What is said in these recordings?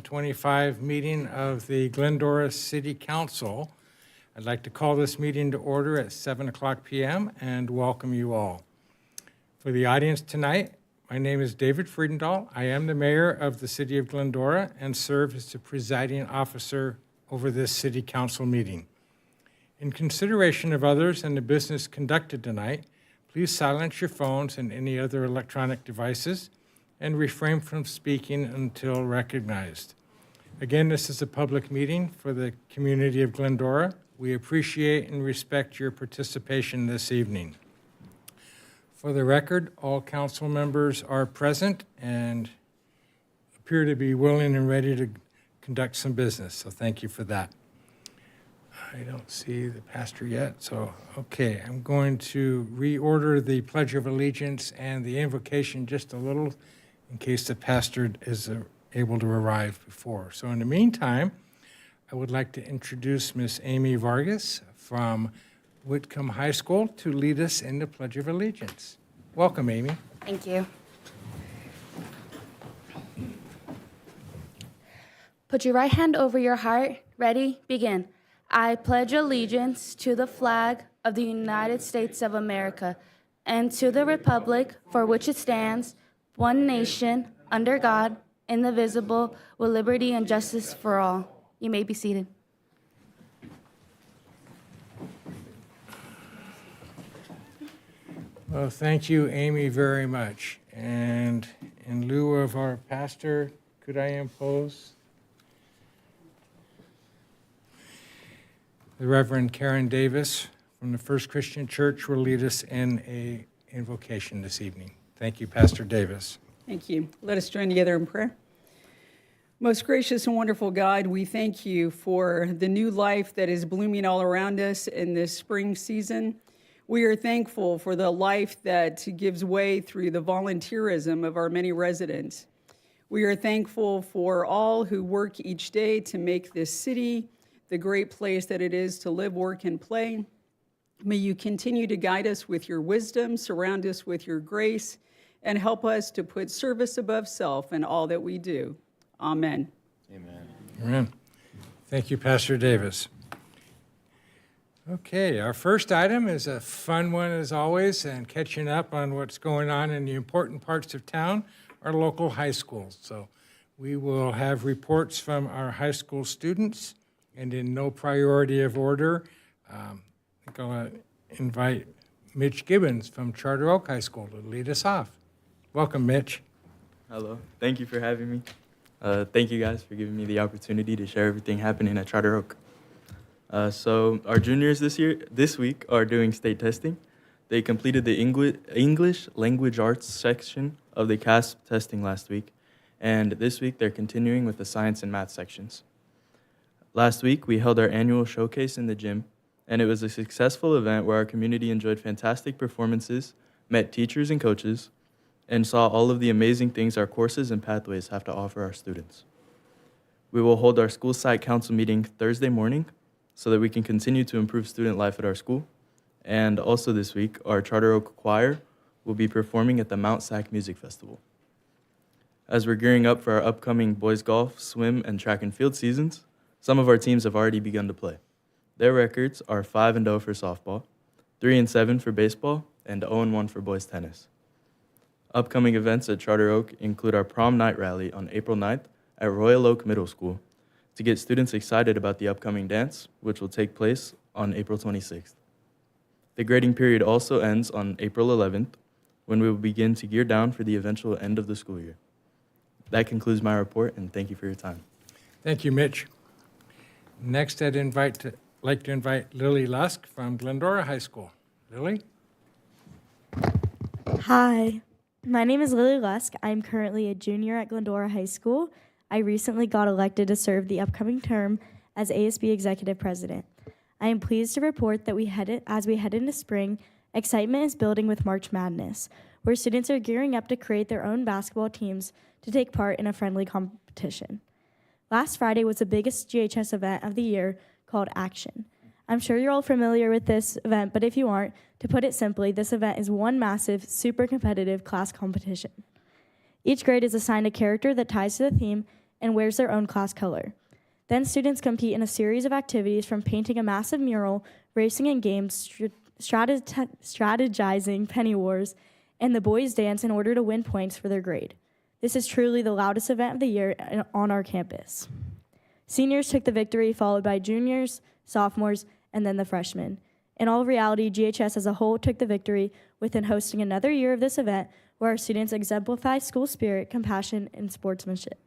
2025 meeting of the Glendora City Council. I'd like to call this meeting to order at 7 o'clock p.m. and welcome you all. For the audience tonight, my name is David Friedendahl. I am the mayor of the city of Glendora and serve as the presiding officer over this city council meeting. In consideration of others and the business conducted tonight, please silence your phones and any other electronic devices and refrain from speaking until recognized. Again, this is a public meeting for the community of Glendora. We appreciate and respect your participation this evening. For the record, all council members are present and appear to be willing and ready to conduct some business, so thank you for that. I don't see the pastor yet, so okay, I'm going to reorder the Pledge of Allegiance and the invocation just a little in case the pastor is able to arrive before. So in the meantime, I would like to introduce Miss Amy Vargas from Whitcomb High School to lead us in the Pledge of Allegiance. Welcome, Amy. Thank you. Put your right hand over your heart. Ready? Begin. I pledge allegiance to the flag of the United States of America and to the republic for which it stands, one nation, under God, indivisible, with liberty and justice for all. You may be seated. Well, thank you, Amy, very much. And in lieu of our pastor, could I impose the Reverend Karen Davis from the First Christian Church will lead us in an invocation this evening. Thank you, Pastor Davis. Thank you. Let us join together in prayer. Most gracious and wonderful God, we thank you for the new life that is blooming all around us in this spring season. We are thankful for the life that gives way through the volunteerism of our many residents. We are thankful for all who work each day to make this city the great place that it is to live, work, and play. May you continue to guide us with your wisdom, surround us with your grace, and help us to put service above self in all that we do. Amen. Amen. Amen. Thank you, Pastor Davis. Okay, our first item is a fun one as always, and catching up on what's going on in the important parts of town, our local high schools. So we will have reports from our high school students, and in no priority of order, I'm going to invite Mitch Gibbons from Charter Oak High School to lead us off. Welcome, Mitch. Hello. Thank you for having me. Thank you guys for giving me the opportunity to share everything happening at Charter Oak. So our juniors this week are doing state testing. They completed the English Language Arts section of the CASP testing last week, and this week they're continuing with the science and math sections. Last week we held our annual showcase in the gym, and it was a successful event where our community enjoyed fantastic performances, met teachers and coaches, and saw all of the amazing things our courses and pathways have to offer our students. We will hold our school site council meeting Thursday morning so that we can continue to improve student life at our school. And also this week, our Charter Oak Choir will be performing at the Mount Sac Music Festival. As we're gearing up for our upcoming boys golf, swim, and track and field seasons, some of our teams have already begun to play. Their records are 5-0 for softball, 3-7 for baseball, and 0-1 for boys tennis. Upcoming events at Charter Oak include our prom night rally on April 9th at Royal Oak Middle School to get students excited about the upcoming dance, which will take place on April 26th. The grading period also ends on April 11th, when we will begin to gear down for the eventual end of the school year. That concludes my report, and thank you for your time. Thank you, Mitch. Next, I'd like to invite Lily Lusk from Glendora High School. Lily? Hi, my name is Lily Lusk. I'm currently a junior at Glendora High School. I recently got elected to serve the upcoming term as ASB Executive President. I am pleased to report that as we head into spring, excitement is building with March Madness, where students are gearing up to create their own basketball teams to take part in a friendly competition. Last Friday was the biggest GHS event of the year called Action. I'm sure you're all familiar with this event, but if you aren't, to put it simply, this event is one massive, super competitive class competition. Each grade is assigned a character that ties to the theme and wears their own class color. Then students compete in a series of activities from painting a massive mural, racing in games, strategizing penny wars, and the boys dance in order to win points for their grade. This is truly the loudest event of the year on our campus. Seniors took the victory, followed by juniors, sophomores, and then the freshmen. In all reality, GHS as a whole took the victory within hosting another year of this event where our students exemplify school spirit, compassion, and sportsmanship.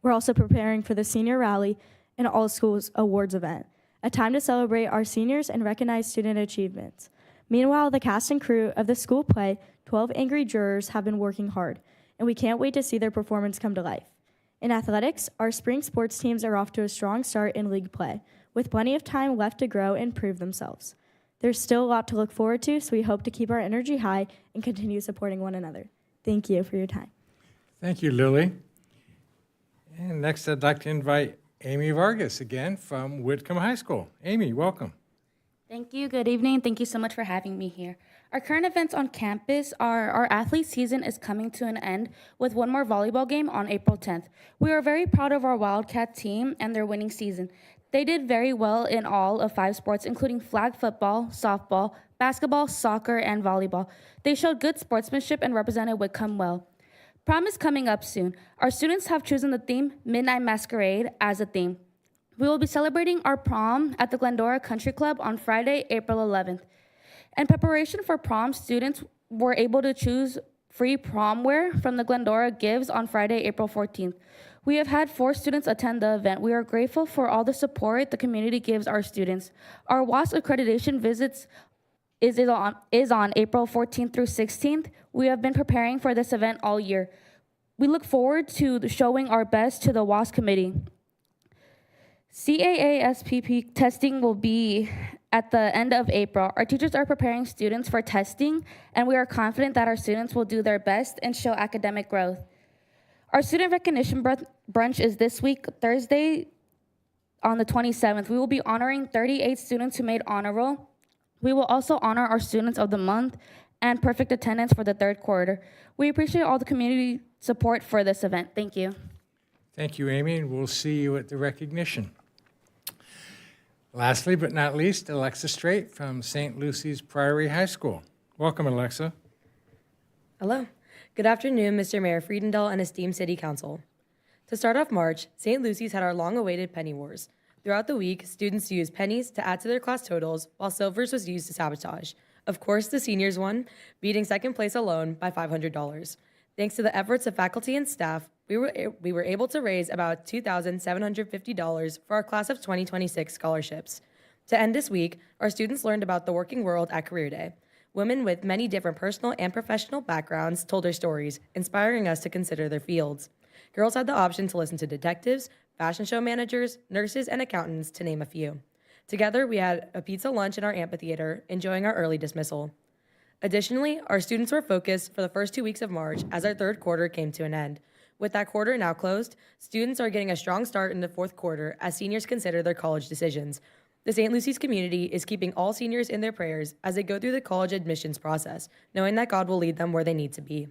We're also preparing for the senior rally and all schools awards event, a time to celebrate our seniors and recognize student achievements. Meanwhile, the cast and crew of the school play, 12 Angry Jurors, have been working hard, and we can't wait to see their performance come to life. In athletics, our spring sports teams are off to a strong start in league play, with plenty of time left to grow and prove themselves. There's still a lot to look forward to, so we hope to keep our energy high and continue supporting one another. Thank you for your time. Thank you, Lily. And next, I'd like to invite Amy Vargas again from Whitcomb High School. Amy, welcome. Thank you. Good evening. Thank you so much for having me here. Our current events on campus are our athlete season is coming to an end with one more volleyball game on April 10th. We are very proud of our Wildcat team and their winning season. They did very well in all of 5 sports, including flag football, softball, basketball, soccer, and volleyball. They showed good sportsmanship and represented Whitcomb well. Prom is coming up soon. Our students have chosen the theme Midnight Masquerade as a theme. We will be celebrating our prom at the Glendora Country Club on Friday, April 11th. In preparation for prom, students were able to choose free prom wear from the Glendora Gives on Friday, April 14th. We have had 4 students attend the event. We are grateful for all the support the community gives our students. Our WASP accreditation visits is on April 14th through 16th. We have been preparing for this event all year. We look forward to showing our best to the WASP committee. CAASPP testing will be at the end of April. Our teachers are preparing students for testing, and we are confident that our students will do their best and show academic growth. Our student recognition brunch is this week, Thursday, on the 27th. We will be honoring 38 students who made honor roll. We will also honor our students of the month and perfect attendance for the 3rd quarter. We appreciate all the community support for this event. Thank you. Thank you, Amy, and we'll see you at the recognition. Lastly, but not least, Alexa Straight from St. Lucy's Priory High School. Welcome, Alexa. Hello. Good afternoon, Mr. Mayor Friedendall and esteemed City Council. To start off March, St. Lucy's had our long-awaited penny wars. Throughout the week, students used pennies to add to their class totals, while silvers was used to sabotage. Of course, the seniors won, beating second place alone by $500. Thanks to the efforts of faculty and staff, we were able to raise about $2,750 for our class of 2026 scholarships. To end this week, our students learned about the working world at Career Day. Women with many different personal and professional backgrounds told their stories, inspiring us to consider their fields. Girls had the option to listen to detectives, fashion show managers, nurses, and accountants, to name a few. Together, we had a pizza lunch in our amphitheater, enjoying our early dismissal. Additionally, our students were focused for the first 2 weeks of March as our 3rd quarter came to an end. With that quarter now closed, students are getting a strong start in the 4th quarter as seniors consider their college decisions. The St. Lucy's community is keeping all seniors in their prayers as they go through the college admissions process, knowing that God will lead them where they need to be.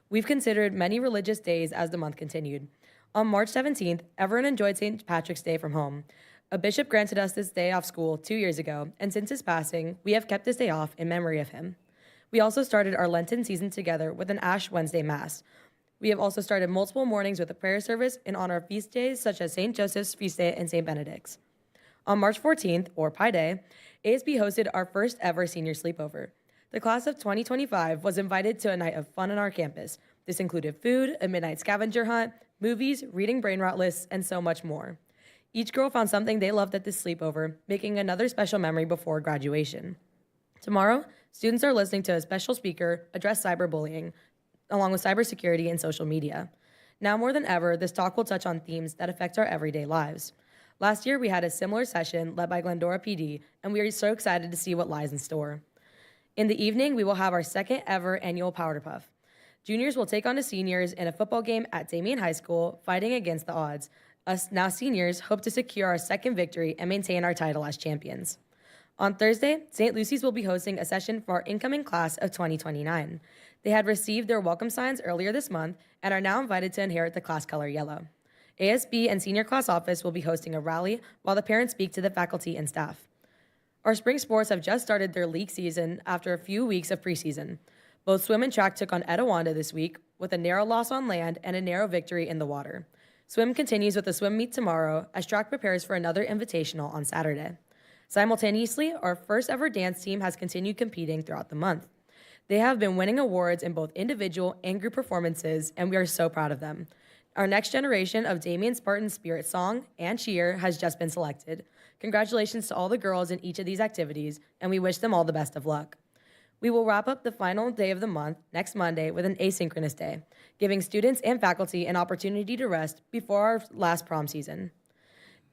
We've considered many religious days as the month continued. On March 17th, everyone enjoyed St. Patrick's Day from home. A bishop granted us this day off school 2 years ago, and since his passing, we have kept this day off in memory of him. We also started our Lenten season together with an Ash Wednesday Mass. We have also started multiple mornings with a prayer service in honor of feast days such as St. Joseph's Feast Day and St. Benedict's. On March 14th, or Pi Day, ASB hosted our first ever senior sleepover. The class of 2025 was invited to a night of fun on our campus. This included food, a midnight scavenger hunt, movies, reading brain rot lists, and so much more. Each girl found something they loved at this sleepover, making another special memory before graduation. Tomorrow, students are listening to a special speaker address cyberbullying, along with cybersecurity and social media. Now more than ever, this talk will touch on themes that affect our everyday lives. Last year, we had a similar session led by Glendora PD, and we are so excited to see what lies in store. In the evening, we will have our 2nd ever annual Powder Puff. Juniors will take on the seniors in a football game at Damien High School, fighting against the odds. Us now seniors hope to secure our 2nd victory and maintain our title as champions. On Thursday, St. Lucy's will be hosting a session for our incoming class of 2029. They had received their welcome signs earlier this month and are now invited to inherit the class color yellow. ASB and senior class office will be hosting a rally while the parents speak to the faculty and staff. Our spring sports have just started their league season after a few weeks of preseason. Both swim and track took on Etiwanda this week with a narrow loss on land and a narrow victory in the water. Swim continues with a swim meet tomorrow as track prepares for another invitational on Saturday. Simultaneously, our first ever dance team has continued competing throughout the month. They have been winning awards in both individual and group performances, and we are so proud of them. Our next generation of Damien Spartan Spirit Song and Cheer has just been selected. Congratulations to all the girls in each of these activities, and we wish them all the best of luck. We will wrap up the final day of the month, next Monday, with an asynchronous day, giving students and faculty an opportunity to rest before our last prom season.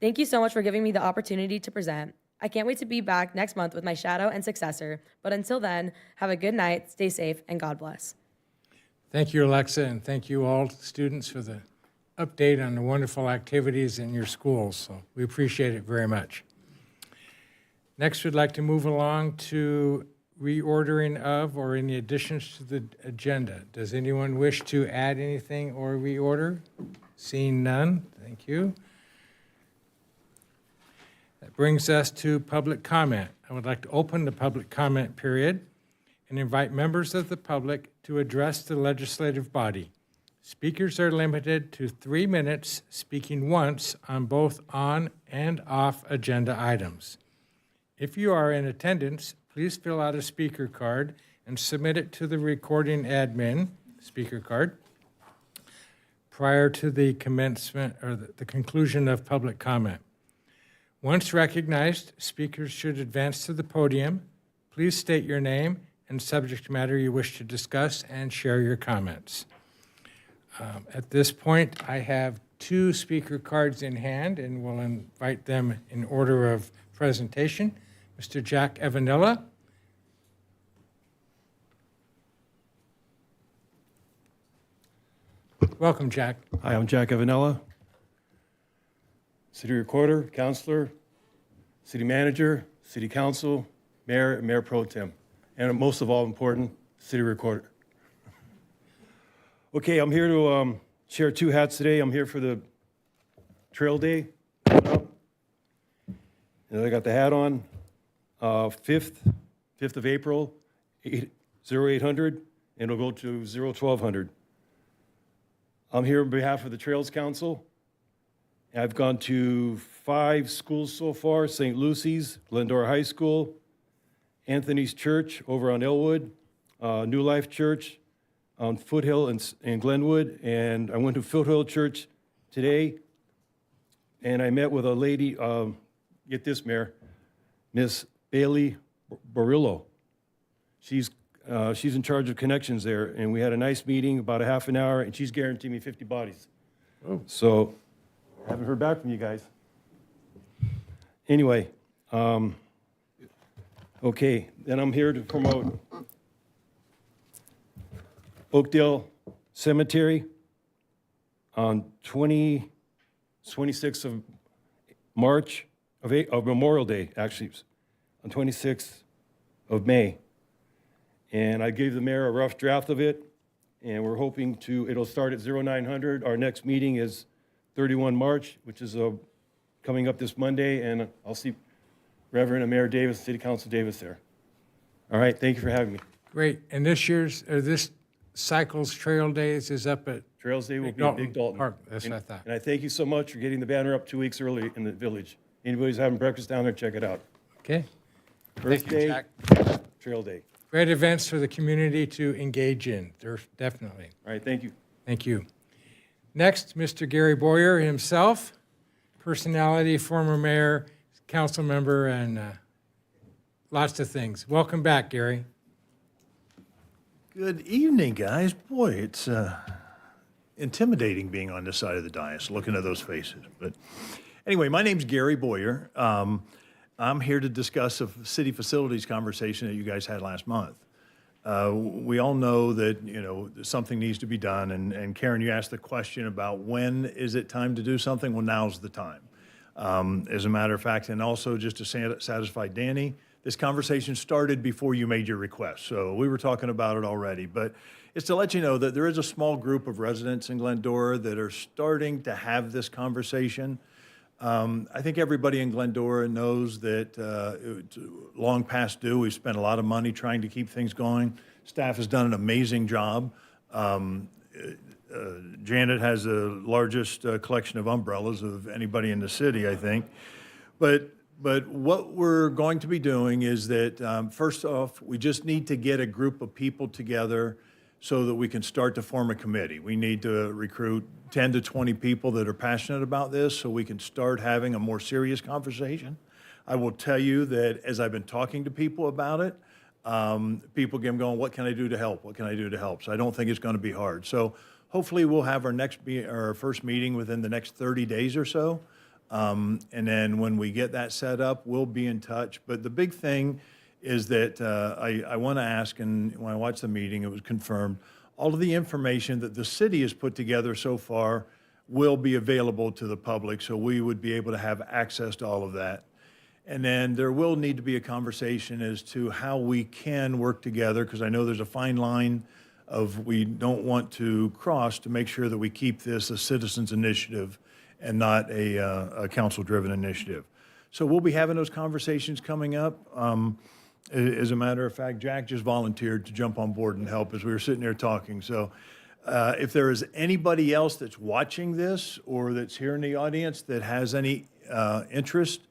Thank you so much for giving me the opportunity to present. I can't wait to be back next month with my shadow and successor, but until then, have a good night, stay safe, and God bless. Thank you, Alexa, and thank you all students for the update on the wonderful activities in your schools. So we appreciate it very much. Next, we'd like to move along to reordering of or any additions to the agenda. Does anyone wish to add anything or reorder? Seeing none, thank you. That brings us to public comment. I would like to open the public comment period and invite members of the public to address the legislative body. Speakers are limited to 3 minutes, speaking once on both on and off agenda items. If you are in attendance, please fill out a speaker card and submit it to the recording admin, speaker card, prior to the commencement or the conclusion of public comment. Once recognized, speakers should advance to the podium. Please state your name and subject matter you wish to discuss and share your comments. At this point, I have 2 speaker cards in hand and will invite them in order of presentation. Mr. Jack Evanilla. Welcome, Jack. Hi, I'm Jack Evanella, City Recorder, Counselor, City Manager, City Council, Mayor, and Mayor Pro Tem, and most of all important, City Recorder. Okay, I'm here to share 2 hats today. I'm here for the Trail Day coming up. And I got the hat on, 5th of April, 0800, and it'll go to 1200. I'm here on behalf of the Trails Council. I've gone to 5 schools so far: St. Lucy's, Glendora High School, Anthony's Church over on Elwood, New Life Church on Foothill in Glenwood, and I went to Foothill Church today, and I met with a lady, get this, Mayor, Miss Bailey Barillo. She's in charge of connections there, and we had a nice meeting, about a half an hour, and she's guaranteed me 50 bodies. Oh. So, I haven't heard back from you guys. Anyway, okay, then I'm here to promote Oakdale Cemetery on 26th of March, of Memorial Day, actually, on 26th of May. And I gave the mayor a rough draft of it, and we're hoping it'll start at 0900. Our next meeting is 31 March, which is coming up this Monday, and I'll see Reverend and Mayor Davis, City Council Davis there. All right, thank you for having me. Great. And this cycle's Trail Days is up at Trails Day will be in Big Dalton. Park. That's what I thought. And I thank you so much for getting the banner up 2 weeks early in the village. Anybody's having breakfast down there, check it out. Okay. First Thank you, day, Jack. Trail Day. Great events for the community to engage in. There's definitely. All right, thank you. Thank you. Next, Mr. Gary Boyer himself, personality, former mayor, council member, and lots of things. Welcome back, Gary. Good evening, guys. Boy, it's intimidating being on this side of the dais, looking at those faces. But anyway, my name's Gary Boyer. I'm here to discuss a city facilities conversation that you guys had last month. We all know that, something needs to be done. And Karen, you asked the question about when is it time to do something? Well, now's the time. As a matter of fact, and also just to satisfy Danny, This conversation started before you made your request, so we were talking about it already. But it's to let you know that there is a small group of residents in Glendora that are starting to have this conversation. I think everybody in Glendora knows that it's long past due. We've spent a lot of money trying to keep things going. Staff has done an amazing job. Janet has the largest collection of umbrellas of anybody in the city, I think. But what we're going to be doing is that, first off, we just need to get a group of people together so that we can start to form a committee. We need to recruit 10 to 20 people that are passionate about this so we can start having a more serious conversation. I will tell you that as I've been talking to people about it, people get going, what can I do to help? What can I do to help? So I don't think it's going to be hard. So hopefully we'll have our first meeting within the next 30 days or so. And then when we get that set up, we'll be in touch. But the big thing is that I want to ask, and when I watched the meeting, it was confirmed, all of the information that the city has put together so far will be available to the public, so we would be able to have access to all of that. And then there will need to be a conversation as to how we can work together, because I know there's a fine line of we don't want to cross to make sure that we keep this a citizens initiative and not a council-driven initiative. So we'll be having those conversations coming up. As a matter of fact, Jack just volunteered to jump on board and help as we were sitting there talking. So if there is anybody else that's watching this or that's here in the audience that has any interest,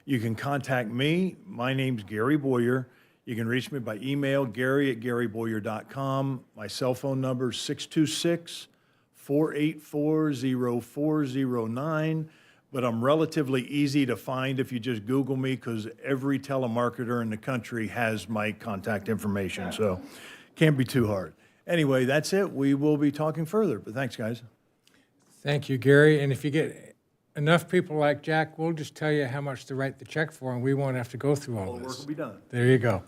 you can contact me. My name's Gary Boyer. You can reach me by email, gary@garyboyer.com. My cell phone number is 626-484-0409. But I'm relatively easy to find if you just Google me, because every telemarketer in the country has my contact information, so can't be too hard. Anyway, that's it. We will be talking further, but thanks, guys. Thank you, Gary. And if you get enough people like Jack, we'll just tell you how much to write the check for, and we won't have to go through all All the work this. will be done. There you go.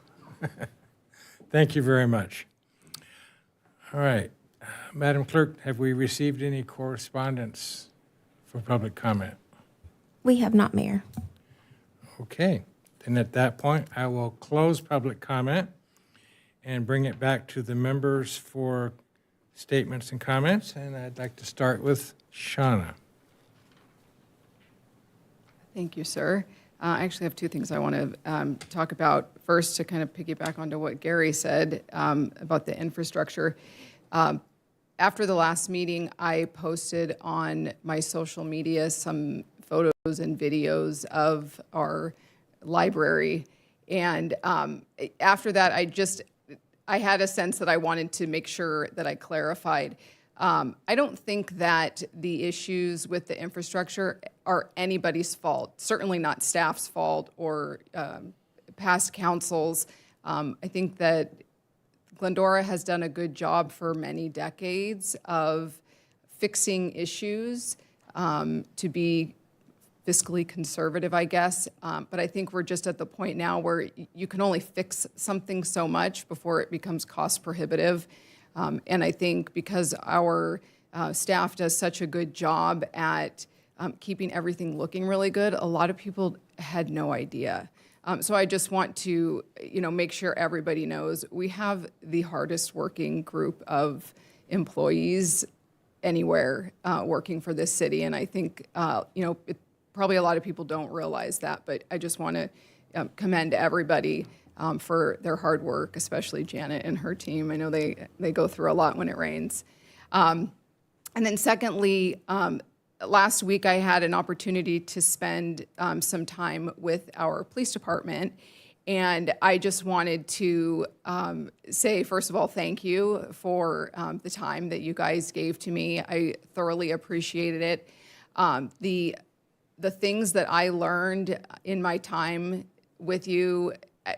Thank you very much. All right. Madam Clerk, have we received any correspondence for public comment? We have not, Mayor. Okay. Then at that point, I will close public comment and bring it back to the members for statements and comments. And I'd like to start with Shauna. Thank you, sir. I actually have two things I want to talk about. First, to kind of piggyback onto what Gary said about the infrastructure. After the last meeting, I posted on my social media some photos and videos of our library. And after that, I had a sense that I wanted to make sure that I clarified. I don't think that the issues with the infrastructure are anybody's fault, certainly not staff's fault or past councils. I think that Glendora has done a good job for many decades of fixing issues to be fiscally conservative, I guess. But I think we're just at the point now where you can only fix something so much before it becomes cost prohibitive. And I think because our staff does such a good job at keeping everything looking really good, a lot of people had no idea. So I just want to, make sure everybody knows we have the hardest working group of employees anywhere working for this city. And I think, probably a lot of people don't realize that, but I just want to commend everybody for their hard work, especially Janet and her team. I know they go through a lot when it rains. And then secondly, last week I had an opportunity to spend some time with our police department. And I just wanted to say, first of all, thank you for the time that you guys gave to me. I thoroughly appreciated it. The things that I learned in my time with you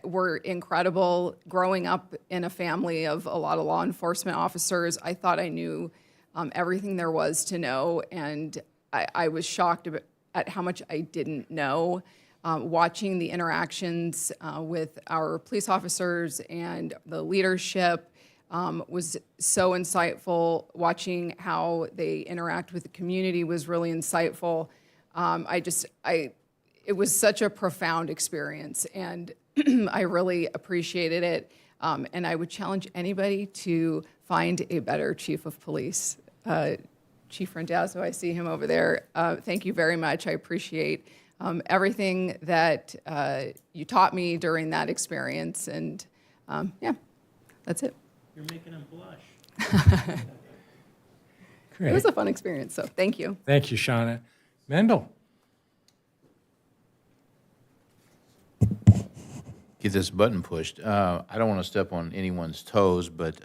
were incredible. Growing up in a family of a lot of law enforcement officers, I thought I knew everything there was to know, and I was shocked at how much I didn't know. Watching the interactions with our police officers and the leadership was so insightful. Watching how they interact with the community was really insightful. it was such a profound experience, and I really appreciated it. And I would challenge anybody to find a better chief of police. Chief Randazzo, I see him over there. Thank you very much. I appreciate everything that you taught me during that experience. And yeah, that's it. You're making him blush. It was a fun experience, so thank you. Thank you, Shauna. Mendel? Get this button pushed. I don't want to step on anyone's toes, but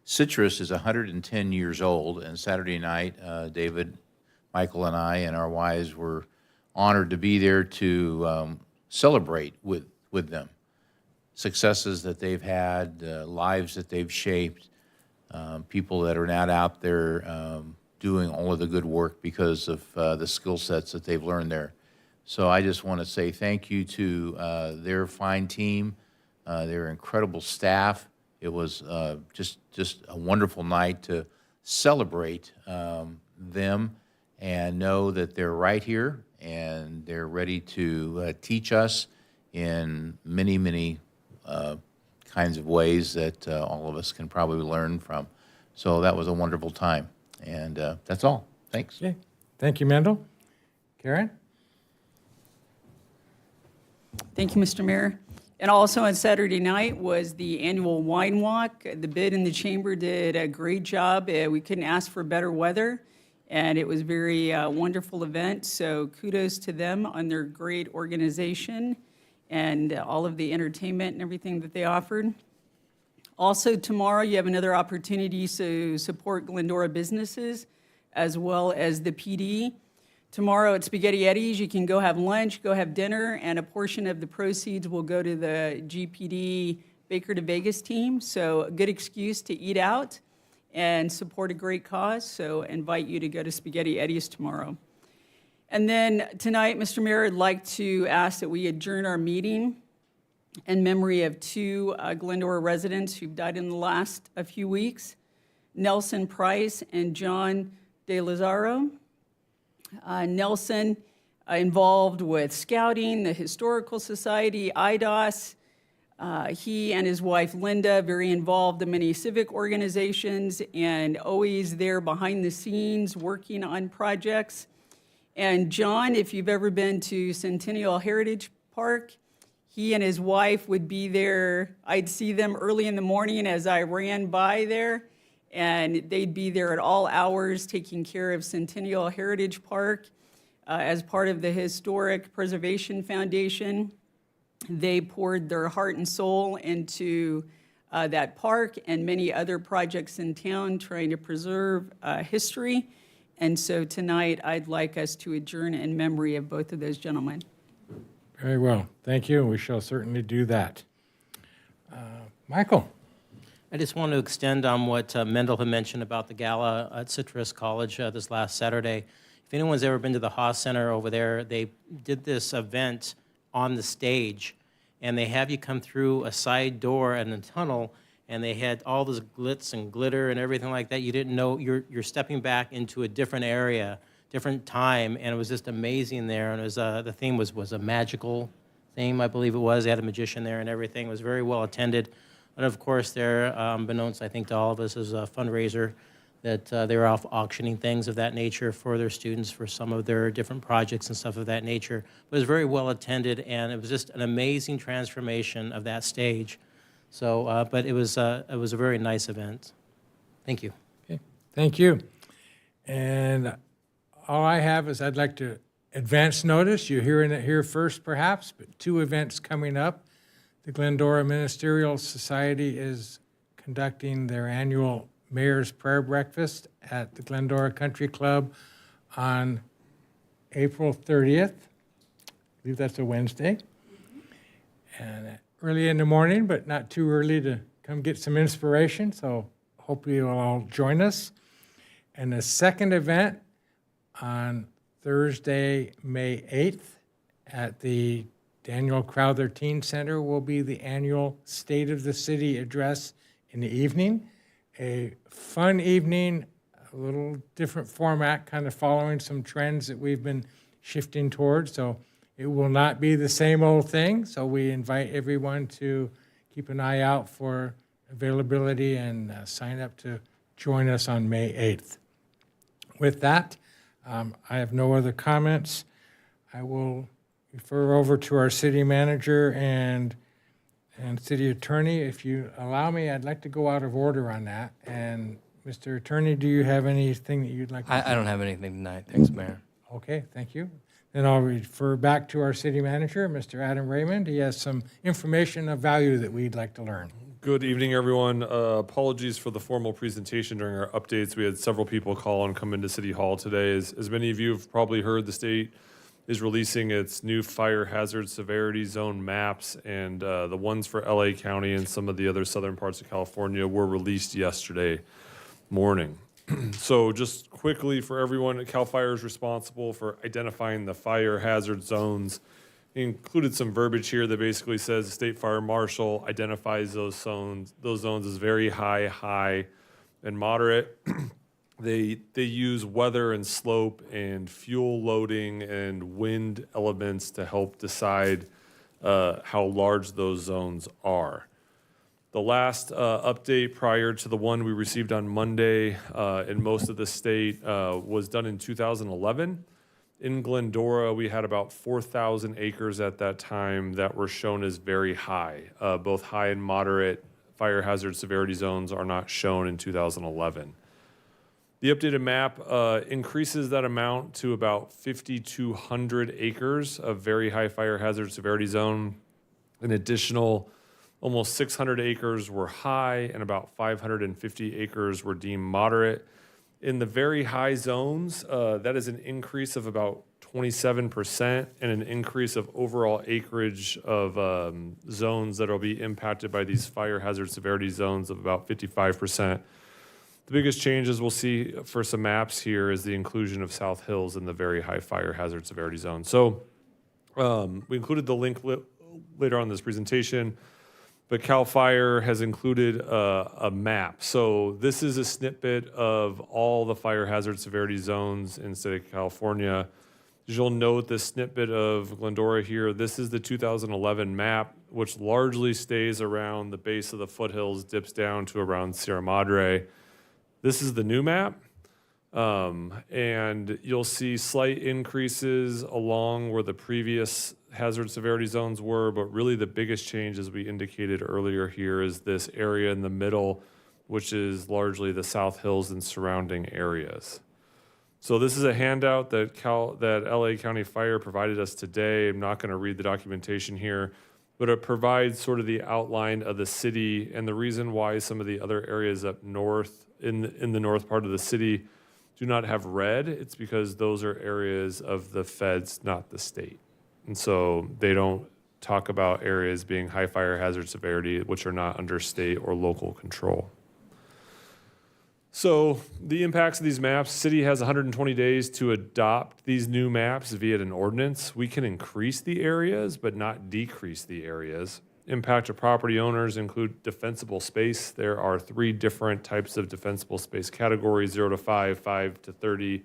Citrus is 110 years old, and Saturday night, David, Michael, and I and our wives were honored to be there to celebrate with them. Successes that they've had, lives that they've shaped, people that are not out there doing all of the good work because of the skill sets that they've learned there. So I just want to say thank you to their fine team, their incredible staff. It was just a wonderful night to celebrate them and know that they're right here and they're ready to teach us in many, many kinds of ways that all of us can probably learn from. So that was a wonderful time. And that's all. Thanks. Okay. Thank you, Mendel. Karen? Thank you, Mr. Mayor. And also on Saturday night was the annual wine walk. The bid in the chamber did a great job. We couldn't ask for better weather, and it was a very wonderful event. So kudos to them on their great organization and all of the entertainment and everything that they offered. Also tomorrow, you have another opportunity to support Glendora businesses as well as the PD. Tomorrow at Spaghetti Eddie's, you can go have lunch, go have dinner, and a portion of the proceeds will go to the GPD Baker to Vegas team. So a good excuse to eat out and support a great cause. So I invite you to go to Spaghetti Eddie's tomorrow. And then tonight, Mr. Mayor, I'd like to ask that we adjourn our meeting in memory of two Glendora residents who've died in the last few weeks, Nelson Price and John De Lazaro. Nelson involved with Scouting, the Historical Society, IDOS. He and his wife Linda, very involved in many civic organizations and always there behind the scenes working on projects. And John, if you've ever been to Centennial Heritage Park, he and his wife would be there. I'd see them early in the morning as I ran by there, and they'd be there at all hours taking care of Centennial Heritage Park as part of the Historic Preservation Foundation. They poured their heart and soul into that park and many other projects in town trying to preserve history. And so tonight, I'd like us to adjourn in memory of both of those gentlemen. Very well. Thank you. We shall certainly do that. Michael? I just want to extend on what Mendel had mentioned about the gala at Citrus College this last Saturday. If anyone's ever been to the Haas Center over there, they did this event on the stage, and they have you come through a side door and a tunnel, and they had all this glitz and glitter and everything like that. You didn't know you're stepping back into a different area, different time, and it was just amazing there. And it was the theme was a magical theme, I believe it was. They had a magician there and everything. It was very well attended. And of course, there, unbeknownst, I think, to all of us, is a fundraiser that they were off auctioning things of that nature for their students for some of their different projects and stuff of that nature. But it was very well attended, and it was just an amazing transformation of that stage. So, but it was a very nice event. Thank you. Okay. Thank you. And all I have is I'd like to advance notice. You're hearing it here first, perhaps, but two events coming up. The Glendora Ministerial Society is conducting their annual Mayor's Prayer Breakfast at the Glendora Country Club on April 30th. I believe that's a Wednesday. And early in the morning, but not too early to come get some inspiration. So hopefully you'll all join us. And the second event on Thursday, May 8th at the Daniel Crowther Teen Center will be the annual State of the City address in the evening. A fun evening, a little different format, kind of following some trends that we've been shifting towards. So It will not be the same old thing, so we invite everyone to keep an eye out for availability and sign up to join us on May 8th. With that, I have no other comments. I will refer over to our city manager and city attorney. If you allow me, I'd like to go out of order on that. And Mr. Attorney, do you have anything that you'd like to say? I don't have anything tonight. Thanks, Mayor. Okay, thank you. Then I'll refer back to our city manager, Mr. Adam Raymond. He has some information of value that we'd like to learn. Good evening, everyone. Apologies for the formal presentation during our updates. We had several people call and come into City Hall today. As many of you have probably heard, the state is releasing its new fire hazard severity zone maps, and the ones for LA County and some of the other southern parts of California were released yesterday morning. So just quickly for everyone, CAL FIRE is responsible for identifying the fire hazard zones. Included some verbiage here that basically says the state fire marshal identifies those zones as very high, and moderate. They use weather and slope and fuel loading and wind elements to help decide how large those zones are. The last update prior to the one we received on Monday in most of the state was done in 2011. In Glendora, we had about 4,000 acres at that time that were shown as very high. Both high and moderate fire hazard severity zones are not shown in 2011. The updated map increases that amount to about 5,200 acres of very high fire hazard severity zone. An additional almost 600 acres were high and about 550 acres were deemed moderate. In the very high zones, that is an increase of about 27% and an increase of overall acreage of zones that will be impacted by these fire hazard severity zones of about 55%. The biggest changes we'll see for some maps here is the inclusion of South Hills in the very high fire hazard severity zone. So we included the link later on in this presentation, but CAL FIRE has included a map. So this is a snippet of all the fire hazard severity zones in the state of California. As you'll note, this snippet of Glendora here, this is the 2011 map, which largely stays around the base of the foothills, dips down to around Sierra Madre. This is the new map, and you'll see slight increases along where the previous hazard severity zones were, but really the biggest change, as we indicated earlier here, is this area in the middle, which is largely the South Hills and surrounding areas. So this is a handout that LA County Fire provided us today. I'm not going to read the documentation here, but it provides sort of the outline of the city and the reason why some of the other areas up north in the north part of the city do not have red. It's because those are areas of the feds, not the state. And so they don't talk about areas being high fire hazard severity, which are not under state or local control. So the impacts of these maps, city has 120 days to adopt these new maps via an ordinance. We can increase the areas, but not decrease the areas. Impact to property owners include defensible space. There are 3 different types of defensible space categories: 0 to 5, 5 to 30,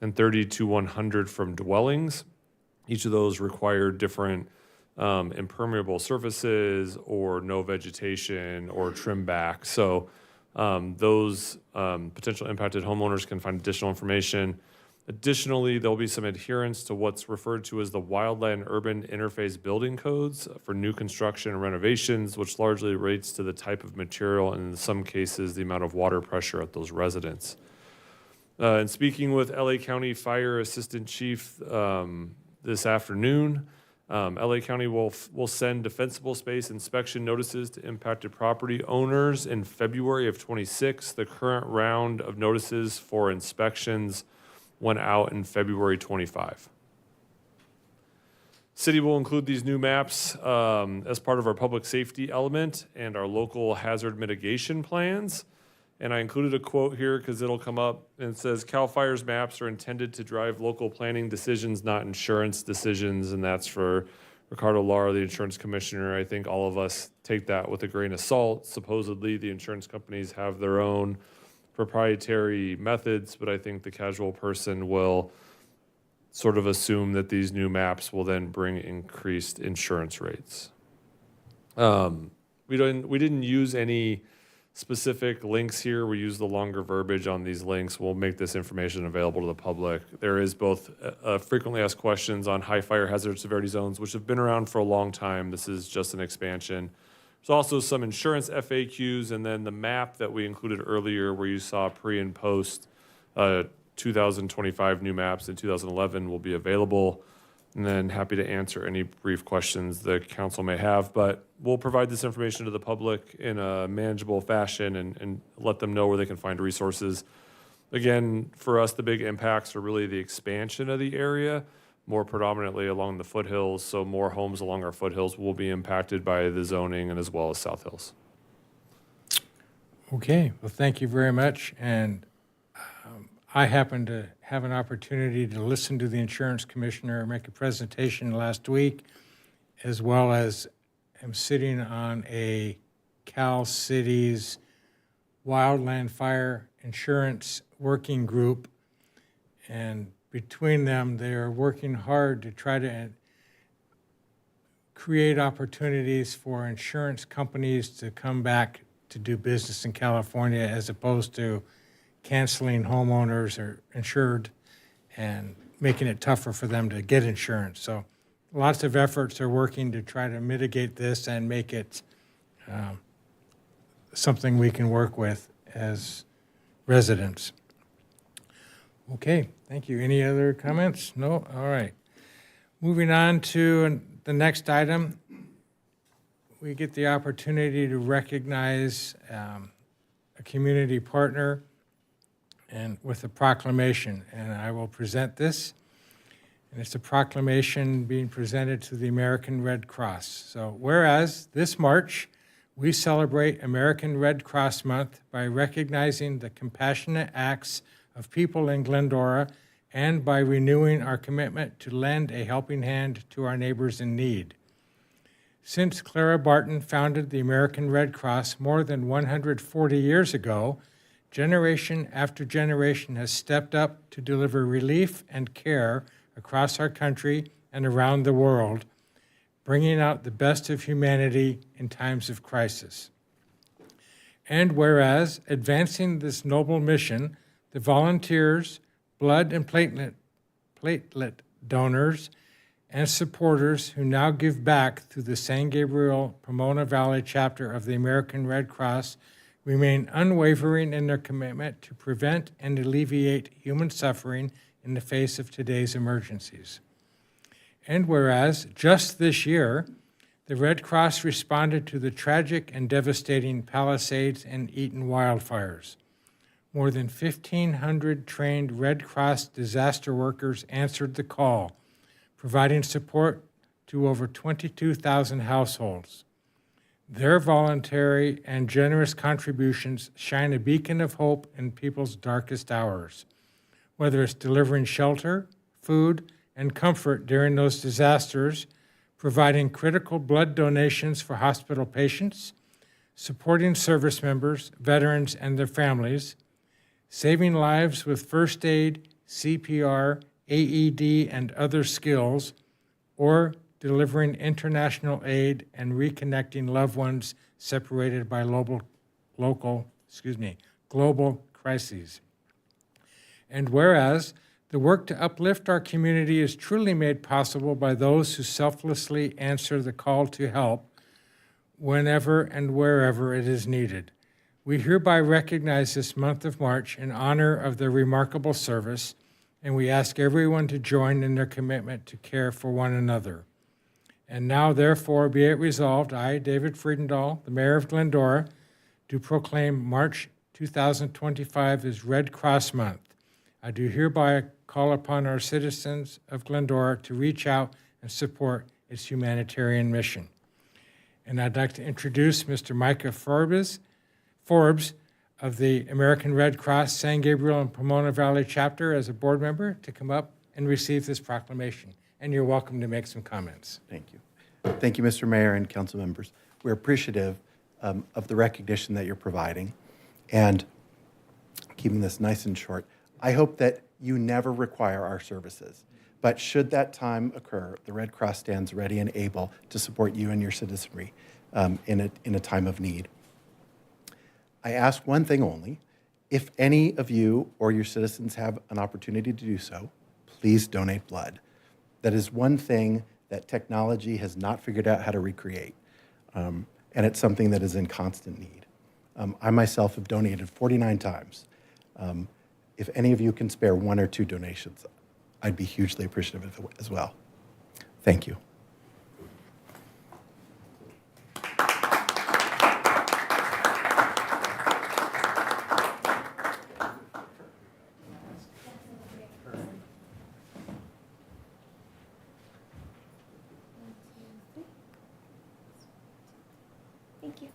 and 30 to 100 from dwellings. Each of those require different impermeable surfaces or no vegetation or trim back. So those potential impacted homeowners can find additional information. Additionally, there'll be some adherence to what's referred to as the Wildland Urban Interface Building Codes for new construction and renovations, which largely relates to the type of material and in some cases the amount of water pressure at those residents. And speaking with LA County Fire Assistant Chief this afternoon, LA County will send defensible space inspection notices to impacted property owners in February of 26. The current round of notices for inspections went out in February 25. City will include these new maps as part of our public safety element and our local hazard mitigation plans. And I included a quote here because it'll come up, and it says, CAL FIRE's maps are intended to drive local planning decisions, not insurance decisions. And that's for Ricardo Lara, the insurance commissioner. I think all of us take that with a grain of salt. Supposedly, the insurance companies have their own proprietary methods, but I think the casual person will sort of assume that these new maps will then bring increased insurance rates. We didn't use any specific links here. We use the longer verbiage on these links. We'll make this information available to the public. There is both frequently asked questions on high fire hazard severity zones, which have been around for a long time. This is just an expansion. There's also some insurance FAQs, and then the map that we included earlier where you saw pre and post 2025 new maps in 2011 will be available. And then happy to answer any brief questions the council may have. But we'll provide this information to the public in a manageable fashion and let them know where they can find resources. Again, for us, the big impacts are really the expansion of the area, more predominantly along the foothills. So more homes along our foothills will be impacted by the zoning and as well as South Hills. Okay, well, thank you very much. And I happened to have an opportunity to listen to the insurance commissioner make a presentation last week, as well as am sitting on a Cal Cities Wildland Fire Insurance Working Group. And between them, they are working hard to try to create opportunities for insurance companies to come back to do business in California, as opposed to canceling homeowners or insured and making it tougher for them to get insurance. So lots of efforts are working to try to mitigate this and make it something we can work with as residents. Okay, thank you. Any other comments? No? All right. Moving on to the next item, we get the opportunity to recognize a community partner and with a proclamation, and I will present this. And it's a proclamation being presented to the American Red Cross. So whereas this March, we celebrate American Red Cross Month by recognizing the compassionate acts of people in Glendora and by renewing our commitment to lend a helping hand to our neighbors in need. Since Clara Barton founded the American Red Cross more than 140 years ago, generation after generation has stepped up to deliver relief and care across our country and around the world, bringing out the best of humanity in times of crisis. And whereas advancing this noble mission, the volunteers, blood and platelet donors, and supporters who now give back through the San Gabriel Pomona Valley chapter of the American Red Cross remain unwavering in their commitment to prevent and alleviate human suffering in the face of today's emergencies. And whereas just this year, the Red Cross responded to the tragic and devastating Palisades and Eaton wildfires. More than 1,500 trained Red Cross disaster workers answered the call, providing support to over 22,000 households. Their voluntary and generous contributions shine a beacon of hope in people's darkest hours, whether it's delivering shelter, food, and comfort during those disasters, providing critical blood donations for hospital patients, supporting service members, veterans, and their families, saving lives with first aid, CPR, AED, and other skills, or delivering international aid and reconnecting loved ones separated by global crises. And whereas the work to uplift our community is truly made possible by those who selflessly answer the call to help whenever and wherever it is needed. We hereby recognize this month of March in honor of their remarkable service, and we ask everyone to join in their commitment to care for one another. And now, therefore, be it resolved, I, David Friedendahl, the Mayor of Glendora, do proclaim March 2025 as Red Cross Month. I do hereby call upon our citizens of Glendora to reach out and support its humanitarian mission. And I'd like to introduce Mr. Micah Forbes of the American Red Cross San Gabriel and Pomona Valley chapter as a board member to come up and receive this proclamation. And you're welcome to make some comments. Thank you. Thank you, Mr. Mayor and council members. We're appreciative of the recognition that you're providing and keeping this nice and short. I hope that you never require our services. But should that time occur, the Red Cross stands ready and able to support you and your citizenry in a time of need. I ask one thing only. If any of you or your citizens have an opportunity to do so, please donate blood. That is one thing that technology has not figured out how to recreate. And it's something that is in constant need. I myself have donated 49 times. If any of you can spare 1 or 2 donations, I'd be hugely appreciative as well. Thank you. Thank you.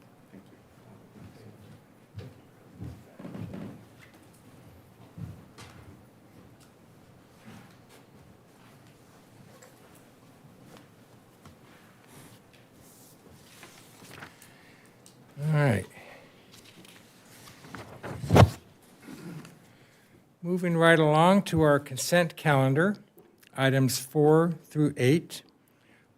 All right. Moving right along to our consent calendar, items 4 through 8.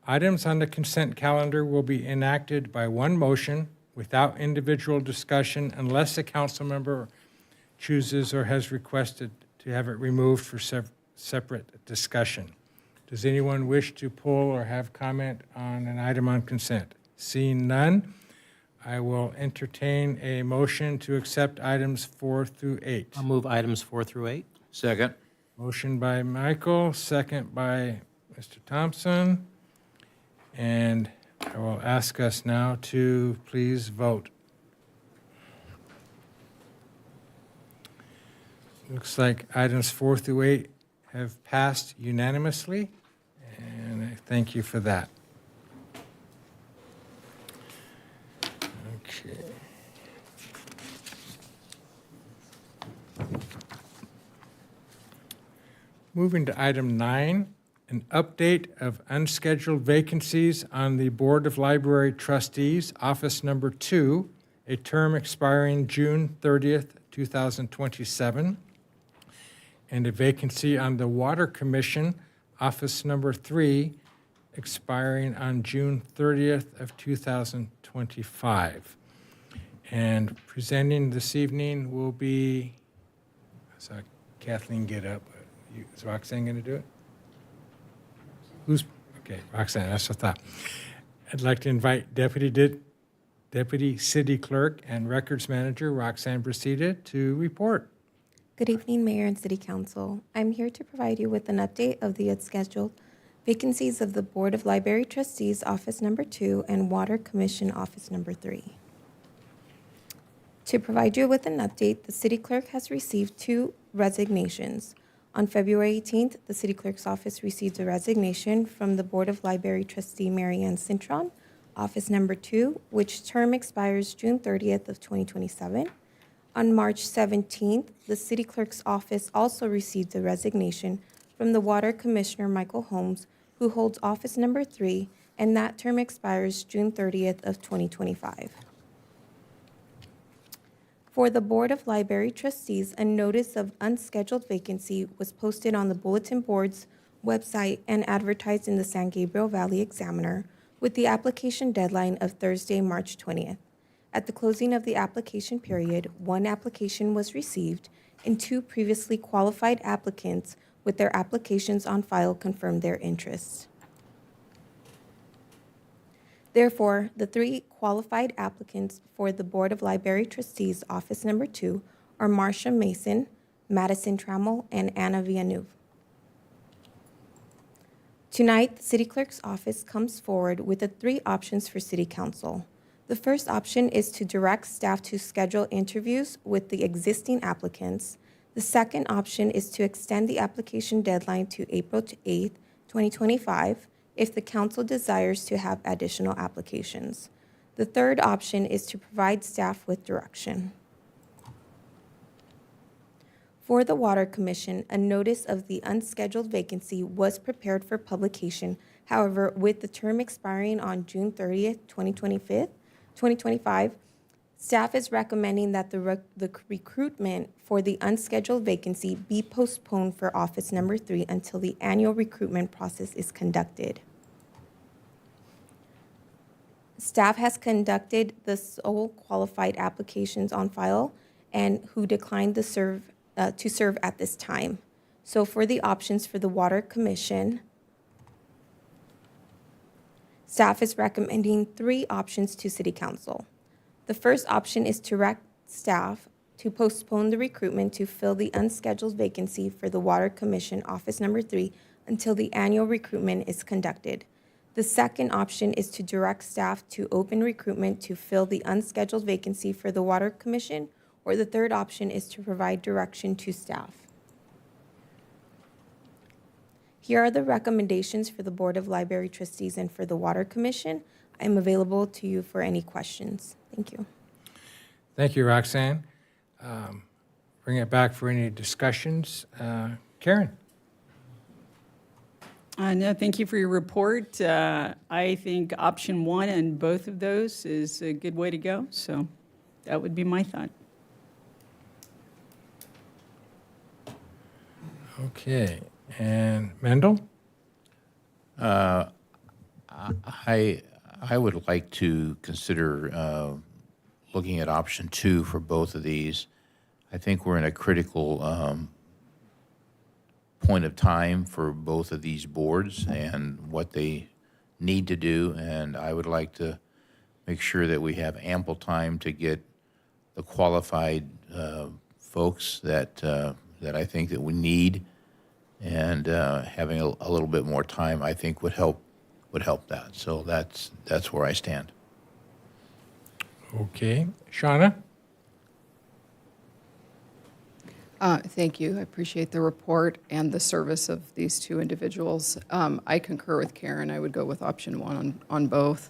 Items on the consent calendar will be enacted by one motion without individual discussion unless a council member chooses or has requested to have it removed for separate discussion. Does anyone wish to pull or have comment on an item on consent? Seeing none, I will entertain a motion to accept items 4 through 8. I'll move items 4 through 8. Second. Motion by Michael, second by Mr. Thompson. And I will ask us now to please vote. Looks like items 4 through 8 have passed unanimously, and I thank you for that. Okay. Moving to item 9, an update of unscheduled vacancies on the Board of Library Trustees, Office Number 2, a term expiring June 30th, 2027, and a vacancy on the Water Commission, Office Number 3, expiring on June 30th of 2025. And presenting this evening will be, I saw Kathleen get up. Is Roxanne going to do it? Okay, Roxanne, that's what I thought. I'd like to invite Deputy City Clerk and Records Manager Roxanne Brasida to report. Good evening, Mayor and City Council. I'm here to provide you with an update of the unscheduled vacancies of the Board of Library Trustees, Office Number 2, and Water Commission, Office Number 3. To provide you with an update, the City Clerk has received 2 resignations. On February 18th, the City Clerk's office received a resignation from the Board of Library Trustee Mary Ann Cintron, Office Number 2, which term expires June 30th of 2027. On March 17th, the City Clerk's office also received a resignation from the Water Commissioner Michael Holmes, who holds Office Number 3, and that term expires June 30th of 2025. For the Board of Library Trustees, a notice of unscheduled vacancy was posted on the bulletin board's website and advertised in the San Gabriel Valley Examiner with the application deadline of Thursday, March 20th. At the closing of the application period, 1 application was received and 2 previously qualified applicants with their applications on file confirmed their interests. Therefore, the 3 qualified applicants for the Board of Library Trustees, Office Number 2, are Marcia Mason, Madison Trammell, and Anna Villeneuve. Tonight, the City Clerk's office comes forward with the 3 options for City Council. The first option is to direct staff to schedule interviews with the existing applicants. The second option is to extend the application deadline to April 8th, 2025, if the council desires to have additional applications. The third option is to provide staff with direction. For the Water Commission, a notice of the unscheduled vacancy was prepared for publication. However, with the term expiring on June 30th, 2025, Staff is recommending that the recruitment for the unscheduled vacancy be postponed for office number 3 until the annual recruitment process is conducted. Staff has conducted the sole qualified applications on file and who declined to serve at this time. So for the options for the Water Commission, staff is recommending 3 options to City Council. The first option is to direct staff to postpone the recruitment to fill the unscheduled vacancy for the Water Commission Office Number 3 until the annual recruitment is conducted. The second option is to direct staff to open recruitment to fill the unscheduled vacancy for the Water Commission, or the third option is to provide direction to staff. Here are the recommendations for the Board of Library Trustees and for the Water Commission. I am available to you for any questions. Thank you. Thank you, Roxanne. Bring it back for any discussions. Karen? No, thank you for your report. I think option 1 and both of those is a good way to go, so that would be my thought. Okay, and Mendel? I would like to consider looking at option 2 for both of these. I think we're in a critical point of time for both of these boards and what they need to do, and I would like to make sure that we have ample time to get the qualified folks that I think that we need, and having a little bit more time, I think, would help that. So that's where I stand. Okay. Shauna? Thank you. I appreciate the report and the service of these 2 individuals. I concur with Karen. I would go with option 1 on both.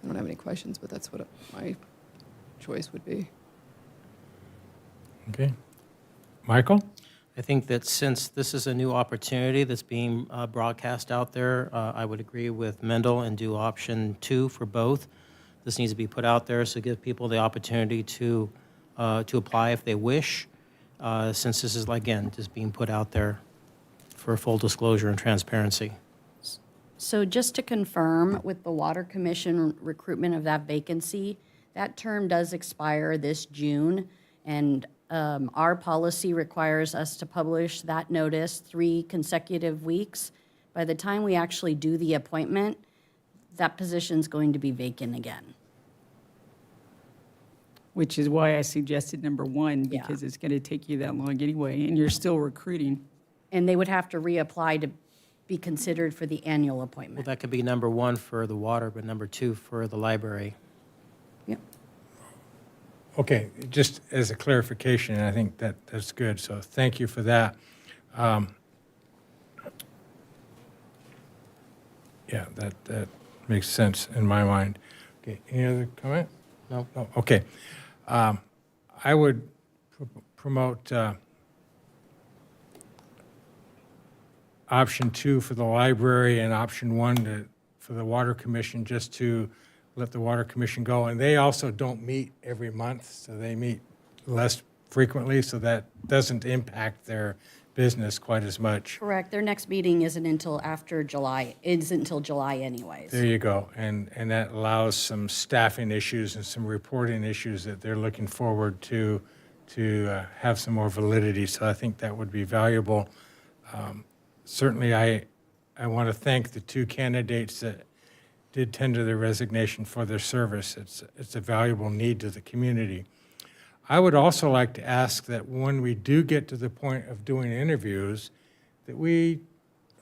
I don't have any questions, but that's what my choice would be. Okay. Michael? I think that since this is a new opportunity that's being broadcast out there, I would agree with Mendel and do option 2 for both. This needs to be put out there, so give people the opportunity to apply if they wish, since this is, again, just being put out there for full disclosure and transparency. So just to confirm, with the Water Commission recruitment of that vacancy, that term does expire this June, and our policy requires us to publish that notice 3 consecutive weeks. By the time we actually do the appointment, that position's going to be vacant again. Which is why I suggested number 1, Yeah. because it's going to take you that long anyway, and you're still recruiting. And they would have to reapply to be considered for the annual Well, appointment. that could be number 1 for the water, but number 2 for the library. Yep. Okay, just as a clarification, I think that's good, so thank you for that. Yeah, that makes sense in my mind. Okay, any other comment? No. No, okay. I would promote option 2 for the library and option 1 for the Water Commission, just to let the Water Commission go. And they also don't meet every month, so they meet less frequently, so that doesn't impact their business quite as much. Correct. Their next meeting isn't until after July, isn't until July anyways. There you go. And that allows some staffing issues and some reporting issues that they're looking forward to have some more validity. So I think that would be valuable. Certainly, I want to thank the 2 candidates that did tender their resignation for their service. It's a valuable need to the community. I would also like to ask that when we do get to the point of doing interviews, that we,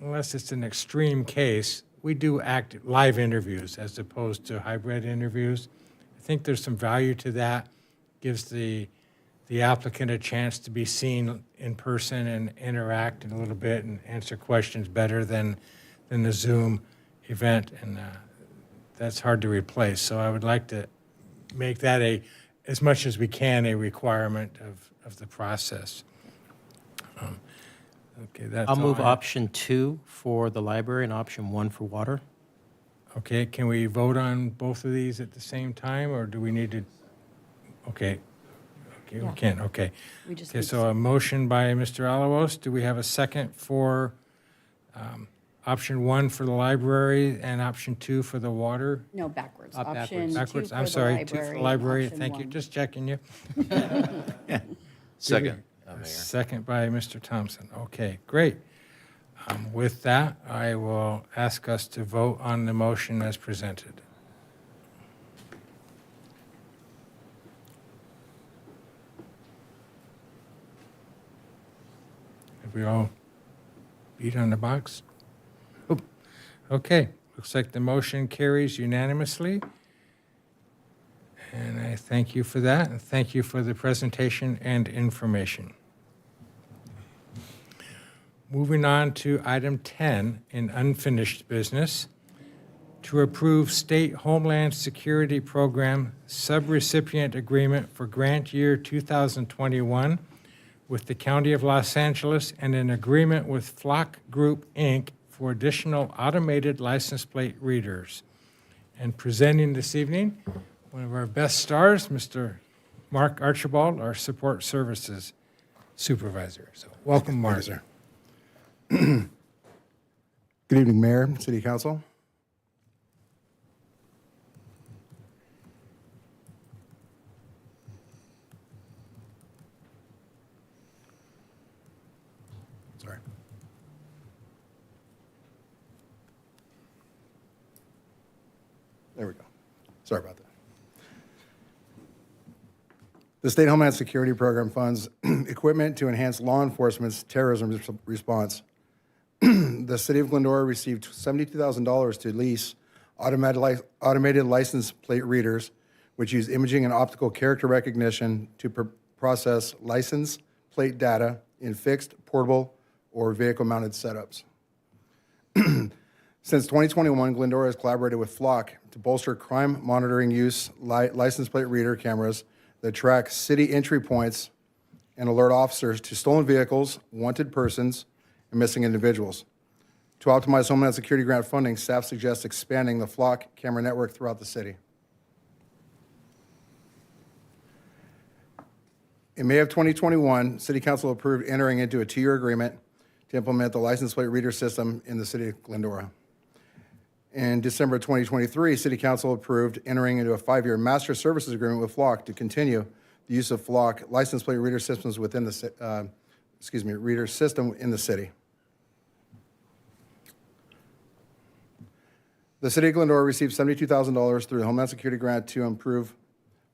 unless it's an extreme case, we do live interviews as opposed to hybrid interviews. I think there's some value to that. Gives the applicant a chance to be seen in person and interact a little bit and answer questions better than the Zoom event, and that's hard to replace. So I would like to make that as much as we can, a requirement of the process. Okay, that's I'll all move I- option 2 for the library and option 1 for water. Okay, can we vote on both of these at the same time, or do we need to Okay. Okay, we Yeah. can, okay. We just Okay, need to so a motion by Mr. Alalos. Do we have a second for option 1 for the library and option 2 for the water? No, backwards. Backwards. Option 2 Backwards, for I'm the sorry, 2 for the library, library. option Thank you, 1. just checking you. Second, Mayor. Second by Mr. Thompson. Okay, great. With that, I will ask us to vote on the motion as presented. Have we all beat on the box? Oop. Okay, looks like the motion carries unanimously. And I thank you for that, and thank you for the presentation and information. Moving on to item 10 in unfinished business, to approve State Homeland Security Program subrecipient agreement for grant year 2021 with the County of Los Angeles and an agreement with Flock Group, Inc. for additional automated license plate readers. And presenting this evening, one of our best stars, Mr. Mark Archibald, our Support Services Supervisor. So welcome, Mark. Thank you, sir. Good evening, Mayor, City Council. Sorry. There we go. Sorry about that. The State Homeland Security Program funds equipment to enhance law enforcement's terrorism response. The City of Glendora received $72,000 to lease automated license plate readers, which use imaging and optical character recognition to process license plate data in fixed, portable, or vehicle-mounted setups. Since 2021, Glendora has collaborated with Flock to bolster crime monitoring use license plate reader cameras that track city entry points and alert officers to stolen vehicles, wanted persons, and missing individuals. To optimize Homeland Security grant funding, staff suggests expanding the Flock camera network throughout the city. In May of 2021, City Council approved entering into a 2-year agreement to implement the license plate reader system in the city of Glendora. In December 2023, City Council approved entering into a 5-year master services agreement with Flock to continue the use of Flock license plate reader systems within the reader system in the city. The City of Glendora received $72,000 through the Homeland Security grant to improve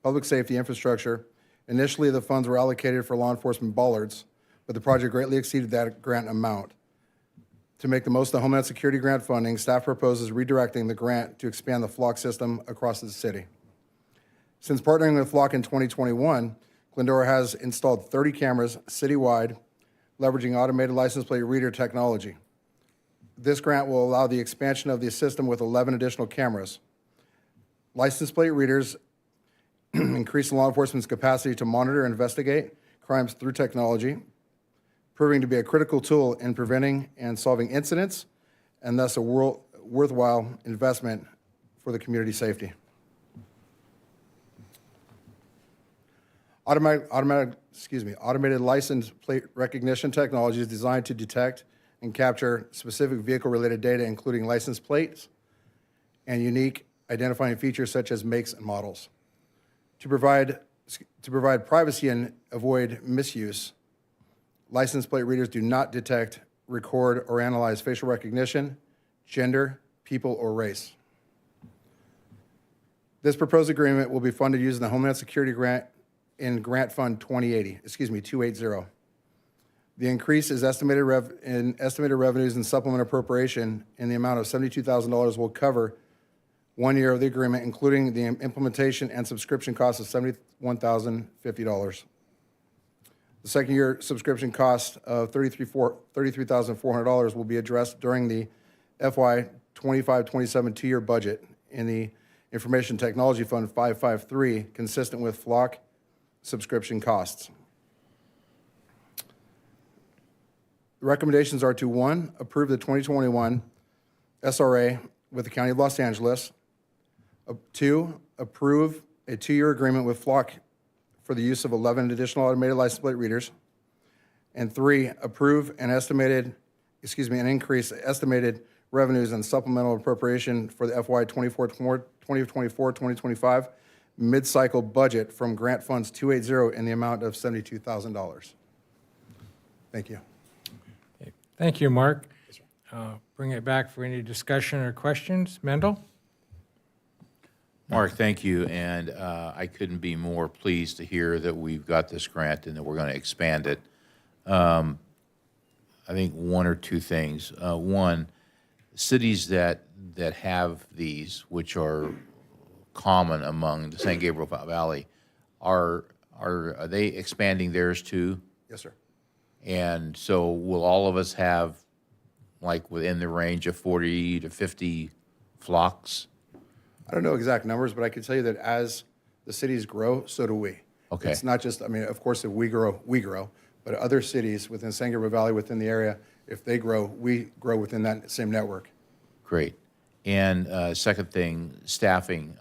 public safety infrastructure. Initially, the funds were allocated for law enforcement bollards, but the project greatly exceeded that grant amount. To make the most of the Homeland Security grant funding, staff proposes redirecting the grant to expand the Flock system across the city. Since partnering with Flock in 2021, Glendora has installed 30 cameras citywide, leveraging automated license plate reader technology. This grant will allow the expansion of the system with 11 additional cameras. License plate readers increase law enforcement's capacity to monitor and investigate crimes through technology, proving to be a critical tool in preventing and solving incidents, and thus a worthwhile investment for the community safety. Automated license plate recognition technology is designed to detect and capture specific vehicle-related data, including license plates and unique identifying features such as makes and models. To provide privacy and avoid misuse, license plate readers do not detect, record, or analyze facial recognition, gender, people, or race. This proposed agreement will be funded using the Homeland Security grant in Grant Fund 280. The increase is estimated revenues and supplement appropriation in the amount of $72,000 will cover 1 year of the agreement, including the implementation and subscription costs of $71,050. The second year subscription cost of $33,400 will be addressed during the FY 25-27 2-year budget in the Information Technology Fund 553, consistent with Flock subscription costs. The recommendations are to 1, approve the 2021 SRA with the County of Los Angeles. 2, approve a 2-year agreement with Flock for the use of 11 additional automated license plate readers. And 3, approve an increase estimated revenues and supplemental appropriation for the FY 2024-2025 mid-cycle budget from grant funds 280 in the amount of $72,000. Thank you. Thank you, Mark. Bring it back for any discussion or questions. Mendel? Mark, thank you, and I couldn't be more pleased to hear that we've got this grant and that we're going to expand it. I think one or two things. One, cities that have these, which are common among the San Gabriel Valley, are they expanding theirs too? Yes, sir. And so will all of us have, like, within the range of 40 to 50 flocks? I don't know exact numbers, but I can tell you that as the cities grow, so do we. Okay. It's not just, I mean, of course, if we grow, but other cities within San Gabriel Valley, within the area, if they grow, we grow within that same network. Great. And second thing, staffing.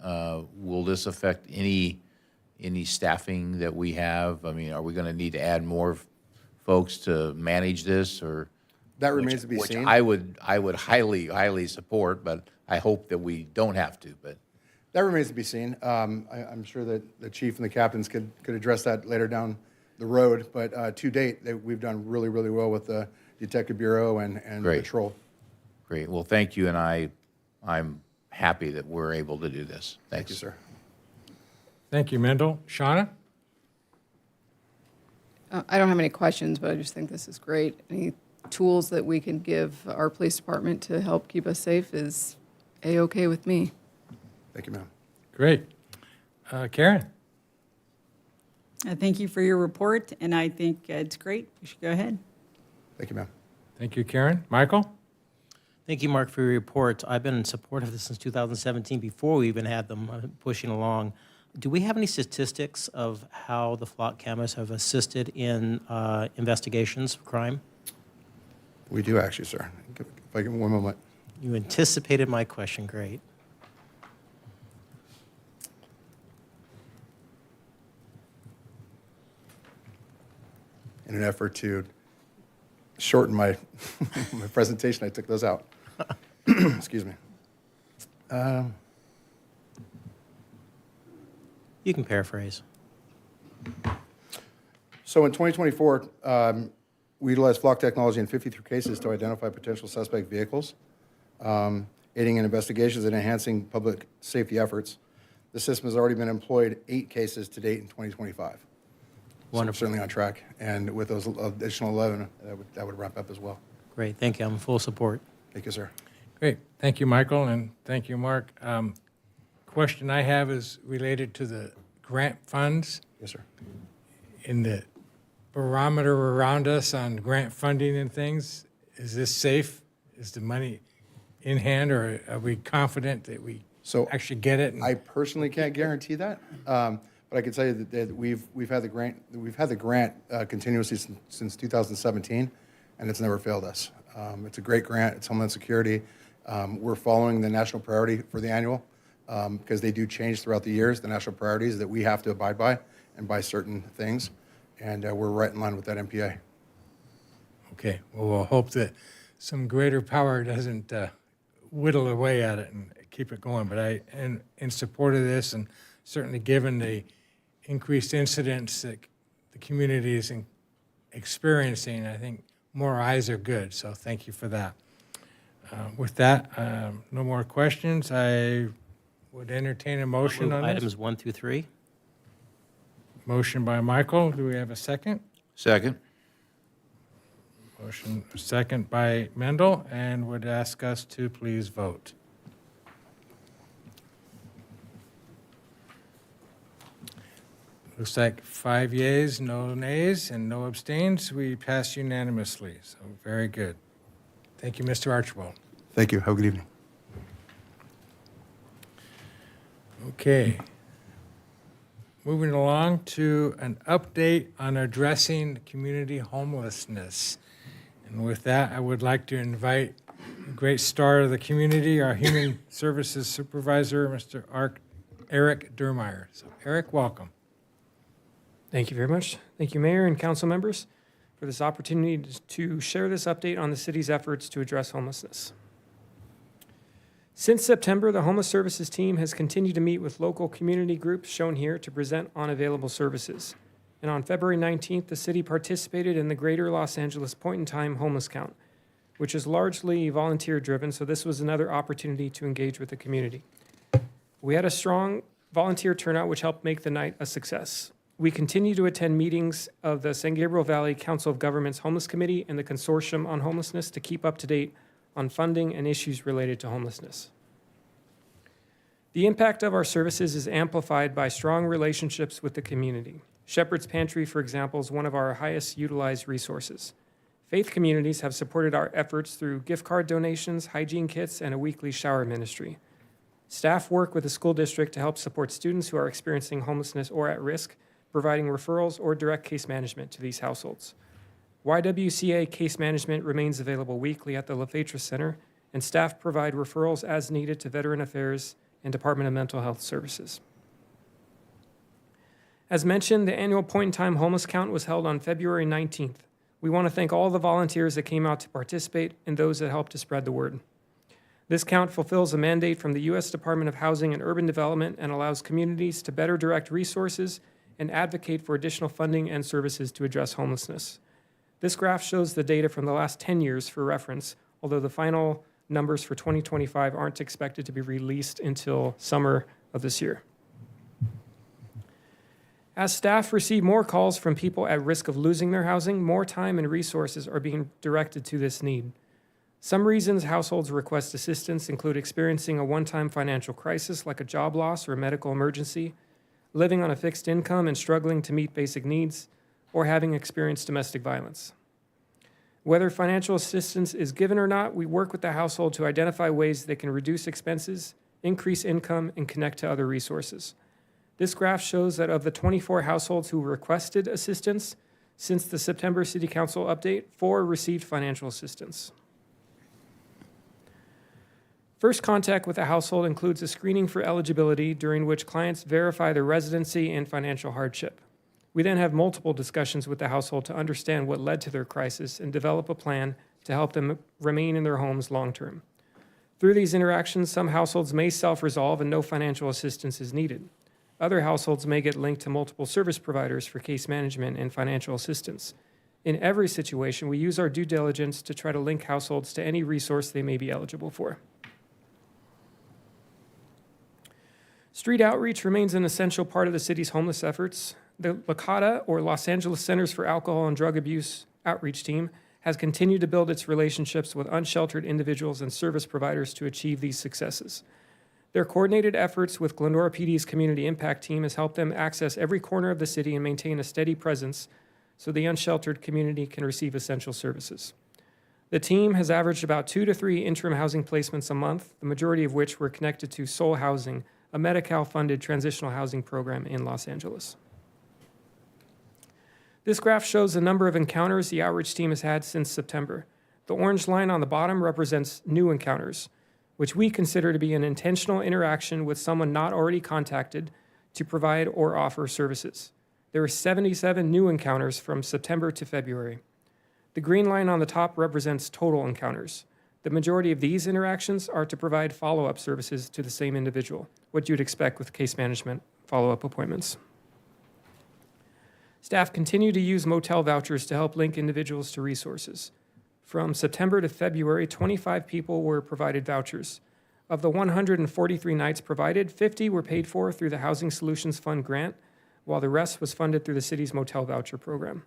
Will this affect any staffing that we have? I mean, are we going to need to add more folks to manage this, or? That remains to be which seen. I would highly support, but I hope that we don't have to. But That remains to be seen. I'm sure that the chief and the captains could address that later down the road. But to date, we've done really, really well with the Detective Bureau and Great. Patrol. Great. Well, thank you, and I'm happy that we're able to do this. Thanks. Thank you, sir. Thank you, Mendel. Shauna? I don't have any questions, but I just think this is great. Any tools that we can give our police department to help keep us safe is A-okay with me. Thank you, ma'am. Great. Karen? Thank you for your report, and I think it's great. You should go ahead. Thank you, ma'am. Thank you, Karen. Michael? Thank you, Mark, for your report. I've been in support of this since 2017, before we even had them pushing along. Do we have any statistics of how the flock cameras have assisted in investigations of crime? We do actually, sir. If I give me one moment. You anticipated my question. Great. In an effort to shorten my my presentation, I took those out. Excuse me. You can paraphrase. So in 2024, we utilized flock technology in 53 cases to identify potential suspect vehicles, aiding in investigations and enhancing public safety efforts. The system has already been employed 8 cases to date in 2025. Wonderful. So certainly on track, and with those additional 11, that would wrap up as well. Great. Thank you. I'm in full support. Thank you, sir. Great. Thank you, Michael, and thank you, Mark. Question I have is related to the grant funds. Yes, sir. In the barometer around us on grant funding and things, is this safe? Is the money in hand, or are we confident that we actually get it? I personally can't guarantee that, but I can tell you that we've had the grant continuously since 2017, and it's never failed us. It's a great grant. It's Homeland Security. We're following the national priority for the annual, because they do change throughout the years, the national priorities that we have to abide by and by certain things, and we're right in line with that MPA. Okay, well, we'll hope that some greater power doesn't whittle away at it and keep it going. But I am in support of this, and certainly given the increased incidents that the community is experiencing, I think more eyes are good. So thank you for that. With that, no more questions. I would entertain a motion on this. Items 1 through 3. Motion by Michael. Do we have a second? Second. Motion second by Mendel, and would ask us to please vote. Looks like 5 yeas, no nays, and no abstains. We pass unanimously, so very good. Thank you, Mr. Archibald. Thank you. Have a good evening. Okay. Moving along to an update on addressing community homelessness. And with that, I would like to invite a great star of the community, our Human Services Supervisor, Mr. Eric Dermeyer. So, Eric, welcome. Thank you very much. Thank you, Mayor and council members, for this opportunity to share this update on the city's efforts to address homelessness. Since September, the Homeless Services team has continued to meet with local community groups shown here to present on available services. And on February 19th, the city participated in the Greater Los Angeles Point-in-Time Homeless Count, which is largely volunteer-driven, so this was another opportunity to engage with the community. We had a strong volunteer turnout, which helped make the night a success. We continue to attend meetings of the San Gabriel Valley Council of Governments Homeless Committee and the Consortium on Homelessness to keep up to date on funding and issues related to homelessness. The impact of our services is amplified by strong relationships with the community. Shepherd's Pantry, for example, is one of our highest utilized resources. Faith communities have supported our efforts through gift card donations, hygiene kits, and a weekly shower ministry. Staff work with the school district to help support students who are experiencing homelessness or at risk, providing referrals or direct case management to these households. YWCA case management remains available weekly at the La Fetra Center, and staff provide referrals as needed to Veteran Affairs and Department of Mental Health Services. As mentioned, the annual point-in-time homeless count was held on February 19th. We want to thank all the volunteers that came out to participate and those that helped to spread the word. This count fulfills a mandate from the U.S. Department of Housing and Urban Development and allows communities to better direct resources and advocate for additional funding and services to address homelessness. This graph shows the data from the last 10 years for reference, although the final numbers for 2025 aren't expected to be released until summer of this year. As staff receive more calls from people at risk of losing their housing, more time and resources are being directed to this need. Some reasons households request assistance include experiencing a one-time financial crisis like a job loss or a medical emergency, living on a fixed income and struggling to meet basic needs, or having experienced domestic violence. Whether financial assistance is given or not, we work with the household to identify ways they can reduce expenses, increase income, and connect to other resources. This graph shows that of the 24 households who requested assistance since the September City Council update, 4 received financial assistance. First contact with a household includes a screening for eligibility during which clients verify their residency and financial hardship. We then have multiple discussions with the household to understand what led to their crisis and develop a plan to help them remain in their homes long-term. Through these interactions, some households may self-resolve and no financial assistance is needed. Other households may get linked to multiple service providers for case management and financial assistance. In every situation, we use our due diligence to try to link households to any resource they may be eligible for. Street outreach remains an essential part of the city's homeless efforts. The LACADA, or Los Angeles Centers for Alcohol and Drug Abuse outreach team, has continued to build its relationships with unsheltered individuals and service providers to achieve these successes. Their coordinated efforts with Glendora PD's Community Impact Team has helped them access every corner of the city and maintain a steady presence so the unsheltered community can receive essential services. The team has averaged about 2 to 3 interim housing placements a month, the majority of which were connected to Soul Housing, a Medi-Cal-funded transitional housing program in Los Angeles. This graph shows the number of encounters the outreach team has had since September. The orange line on the bottom represents new encounters, which we consider to be an intentional interaction with someone not already contacted to provide or offer services. There were 77 new encounters from September to February. The green line on the top represents total encounters. The majority of these interactions are to provide follow-up services to the same individual, what you'd expect with case management follow-up appointments. Staff continue to use motel vouchers to help link individuals to resources. From September to February, 25 people were provided vouchers. Of the 143 nights provided, 50 were paid for through the Housing Solutions Fund grant, while the rest was funded through the city's motel voucher program.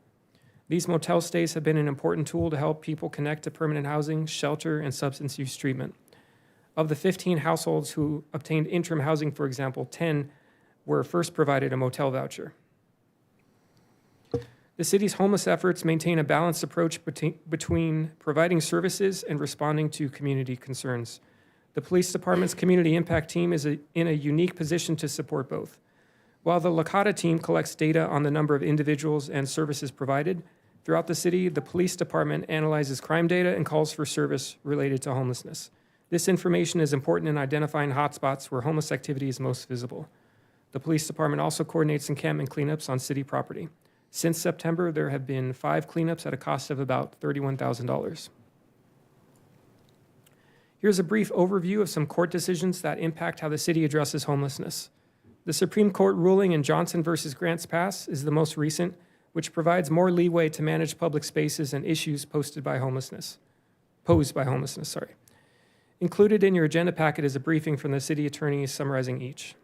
These motel stays have been an important tool to help people connect to permanent housing, shelter, and substance use treatment. Of the 15 households who obtained interim housing, for example, 10 were first provided a motel voucher. The city's homeless efforts maintain a balanced approach between providing services and responding to community concerns. The police department's community impact team is in a unique position to support both. While the LACADA team collects data on the number of individuals and services provided, throughout the city, the police department analyzes crime data and calls for service related to homelessness. This information is important in identifying hotspots where homeless activity is most visible. The police department also coordinates encampment cleanups on city property. Since September, there have been 5 cleanups at a cost of about $31,000. Here's a brief overview of some court decisions that impact how the city addresses homelessness. The Supreme Court ruling in Johnson versus Grants Pass is the most recent, which provides more leeway to manage public spaces and issues posed by homelessness. Included in your agenda packet is a briefing from the city attorney summarizing each.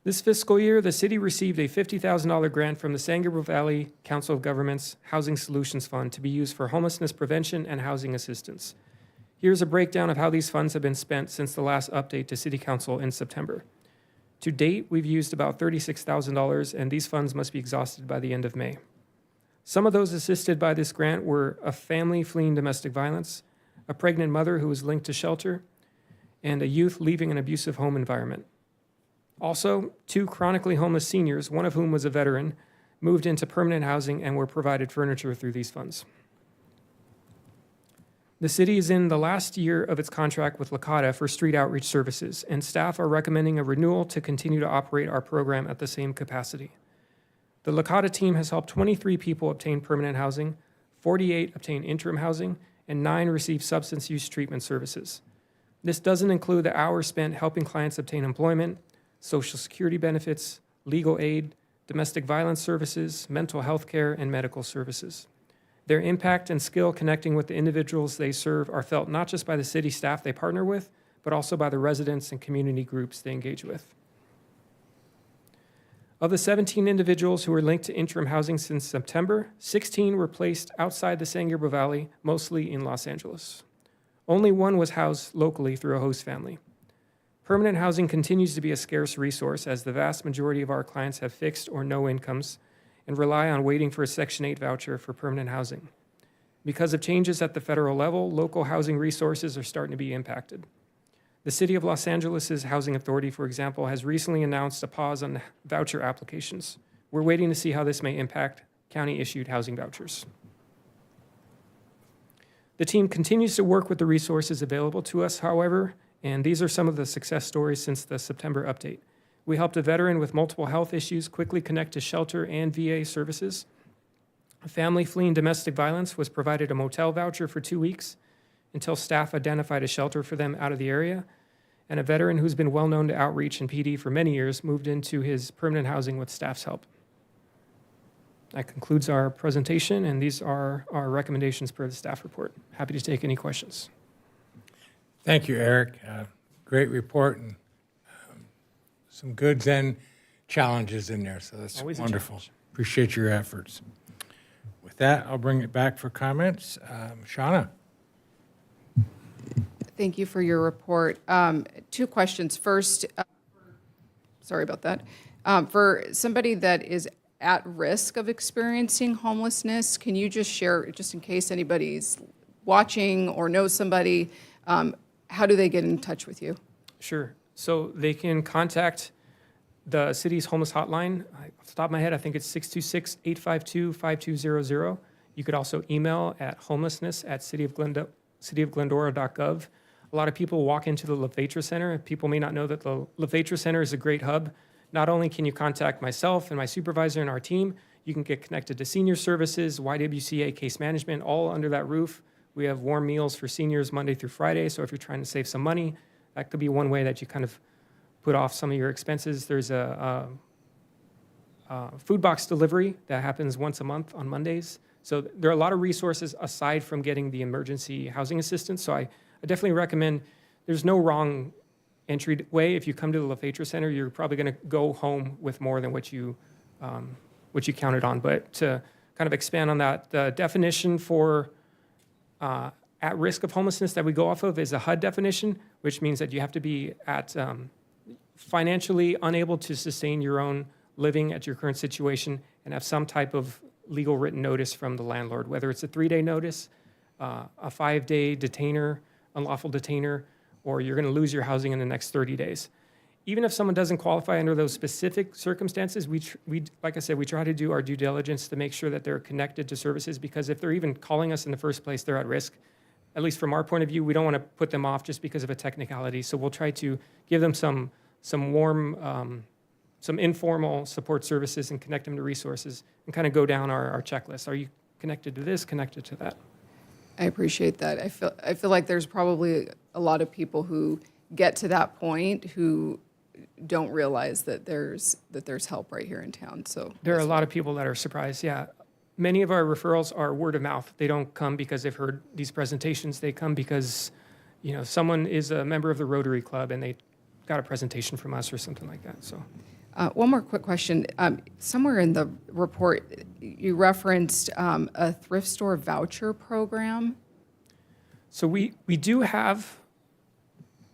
This fiscal year, the city received a $50,000 grant from the San Gabriel Valley Council of Governments Housing Solutions Fund to be used for homelessness prevention and housing assistance. Here's a breakdown of how these funds have been spent since the last update to City Council in September. To date, we've used about $36,000, and these funds must be exhausted by the end of May. Some of those assisted by this grant were a family fleeing domestic violence, a pregnant mother who was linked to shelter, and a youth leaving an abusive home environment. Also, 2 chronically homeless seniors, one of whom was a veteran, moved into permanent housing and were provided furniture through these funds. The city is in the last year of its contract with Lakota for street outreach services, and staff are recommending a renewal to continue to operate our program at the same capacity. The Lakota team has helped 23 people obtain permanent housing, 48 obtain interim housing, and 9 receive substance use treatment services. This doesn't include the hours spent helping clients obtain employment, Social Security benefits, legal aid, domestic violence services, mental health care, and medical services. Their impact and skill connecting with the individuals they serve are felt not just by the city staff they partner with, but also by the residents and community groups they engage with. Of the 17 individuals who were linked to interim housing since September, 16 were placed outside the San Gabriel Valley, mostly in Los Angeles. Only 1 was housed locally through a host family. Permanent housing continues to be a scarce resource as the vast majority of our clients have fixed or no incomes and rely on waiting for a Section 8 voucher for permanent housing. Because of changes at the federal level, local housing resources are starting to be impacted. The City of Los Angeles' Housing Authority, for example, has recently announced a pause on voucher applications. We're waiting to see how this may impact county-issued housing vouchers. The team continues to work with the resources available to us, however, and these are some of the success stories since the September update. We helped a veteran with multiple health issues quickly connect to shelter and VA services. A family fleeing domestic violence was provided a motel voucher for 2 weeks until staff identified a shelter for them out of the area. And a veteran who's been well known to outreach and PD for many years moved into his permanent housing with staff's help. That concludes our presentation, and these are our recommendations per the staff report. Happy to take any questions. Thank you, Eric. Great report and some goods and challenges in there, so that's Always a wonderful. challenge. Appreciate your efforts. With that, I'll bring it back for comments. Shauna? Thank you for your report. 2 questions. First, sorry about that. For somebody that is at risk of experiencing homelessness, can you just share, just in case anybody's watching or knows somebody, how do they get in touch with you? Sure. So they can contact the city's homeless hotline. Off the top of my head, I think it's 626-852-5200. You could also email at homelessness@cityofglendora.gov. A lot of people walk into the LaFetra Center. People may not know that the LaFetra Center is a great hub. Not only can you contact myself and my supervisor and our team, you can get connected to senior services, YWCA case management, all under that roof. We have warm meals for seniors Monday through Friday, so if you're trying to save some money, that could be one way that you kind of put off some of your expenses. There's a food box delivery that happens once a month on Mondays. So there are a lot of resources aside from getting the emergency housing assistance. So I definitely recommend, there's no wrong entry way. If you come to the LaFetra Center, you're probably going to go home with more than what you counted on. But to kind of expand on that, the definition for at risk of homelessness that we go off of is a HUD definition, which means that you have to be at financially unable to sustain your own living at your current situation and have some type of legal written notice from the landlord, whether it's a 3-day notice, a 5-day detainer, unlawful detainer, or you're going to lose your housing in the next 30 days. Even if someone doesn't qualify under those specific circumstances, we like I said, we try to do our due diligence to make sure that they're connected to services, because if they're even calling us in the first place, they're at risk. At least from our point of view, we don't want to put them off just because of a technicality. So we'll try to give them some some warm, some informal support services and connect them to resources and kind of go down our checklist. Are you connected to this, connected to that? I appreciate that. I feel like there's probably a lot of people who get to that point who don't realize that there's help right here in town. So There are a lot of people that are surprised, yeah. Many of our referrals are word of mouth. They don't come because they've heard these presentations. They come because, someone is a member of the Rotary Club and they got a presentation from us or something like that, so. one more quick question. Somewhere in the report, you referenced a thrift store voucher program. So we do have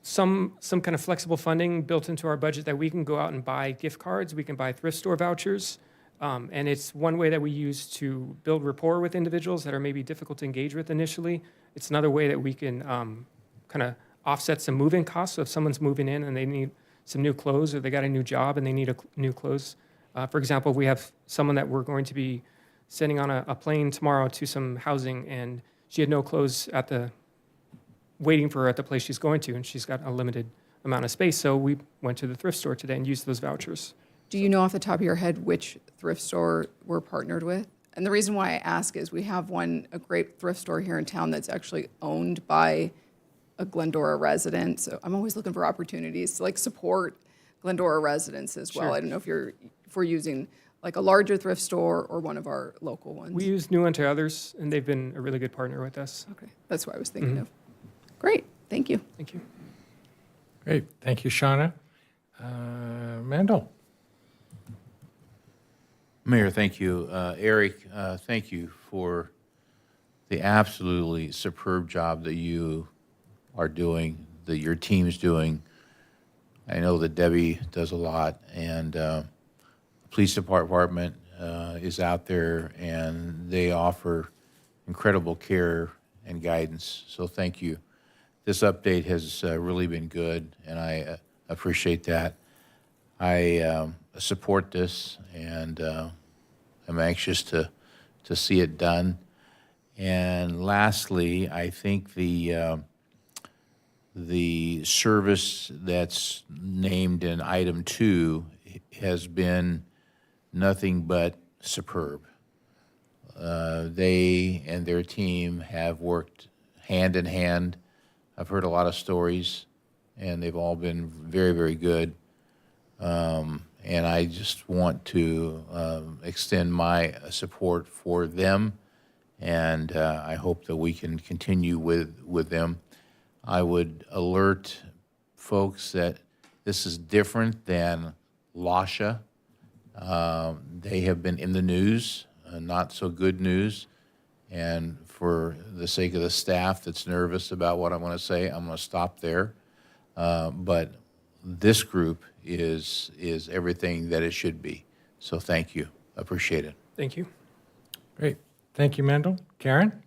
some kind of flexible funding built into our budget that we can go out and buy gift cards. We can buy thrift store vouchers. And it's one way that we use to build rapport with individuals that are maybe difficult to engage with initially. It's another way that we can kind of offset some moving costs. So if someone's moving in and they need some new clothes or they got a new job and they need new clothes. For example, we have someone that we're going to be sending on a plane tomorrow to some housing, and she had no clothes waiting for her at the place she's going to, and she's got a limited amount of space. So we went to the thrift store today and used those vouchers. Do you know off the top of your head which thrift store we're partnered with? And the reason why I ask is we have a great thrift store here in town that's actually owned by a Glendora resident. So I'm always looking for opportunities to support Glendora residents as well. Sure. I don't know if we're using a larger thrift store or one of our local ones. We use New Unto Others, and they've been a really good partner with us. Okay, that's what I was thinking of. Great, thank you. Thank you. Great. Thank you, Shauna. Mendel. Mayor, thank you. Eric, thank you for the absolutely superb job that you are doing, that your team's doing. I know that Debbie does a lot, and the police department is out there, and they offer incredible care and guidance. So thank you. This update has really been good, and I appreciate that. I support this, and I'm anxious to see it done. And lastly, I think the service that's named in item 2 has been nothing but superb. They and their team have worked hand in hand. I've heard a lot of stories, and they've all been very, very good. And I just want to extend my support for them, and I hope that we can continue with them. I would alert folks that this is different than LASHA. They have been in the news, not so good news, and for the sake of the staff that's nervous about what I'm going to say, I'm going to stop there. But this group is everything that it should be. So thank you. Appreciate it. Thank you. Great. Thank you, Mendel. Karen?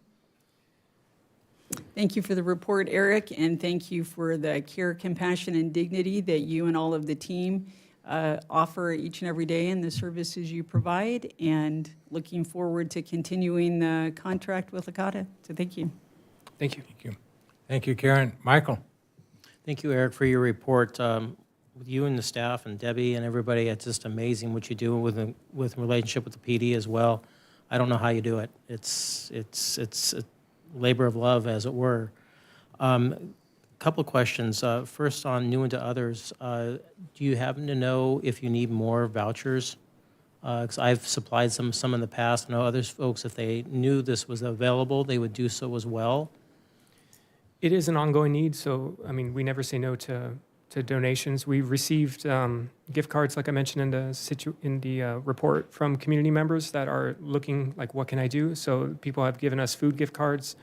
Thank you for the report, Eric, and thank you for the care, compassion, and dignity that you and all of the team offer each and every day in the services you provide, and looking forward to continuing the contract with Lakota. So thank you. Thank you. Thank you. Thank you, Karen. Michael? Thank you, Eric, for your report. With you and the staff and Debbie and everybody, it's just amazing what you do with relationship with the PD as well. I don't know how you do it. It's a labor of love, as it were. Couple of questions. First, on New Unto Others, do you happen to know if you need more vouchers? Because I've supplied some in the past. I know others folks, if they knew this was available, they would do so as well. It is an ongoing need, so, we never say no to donations. We've received gift cards, like I mentioned in the report, from community members that are looking like, what can I do? So people have given us food gift cards.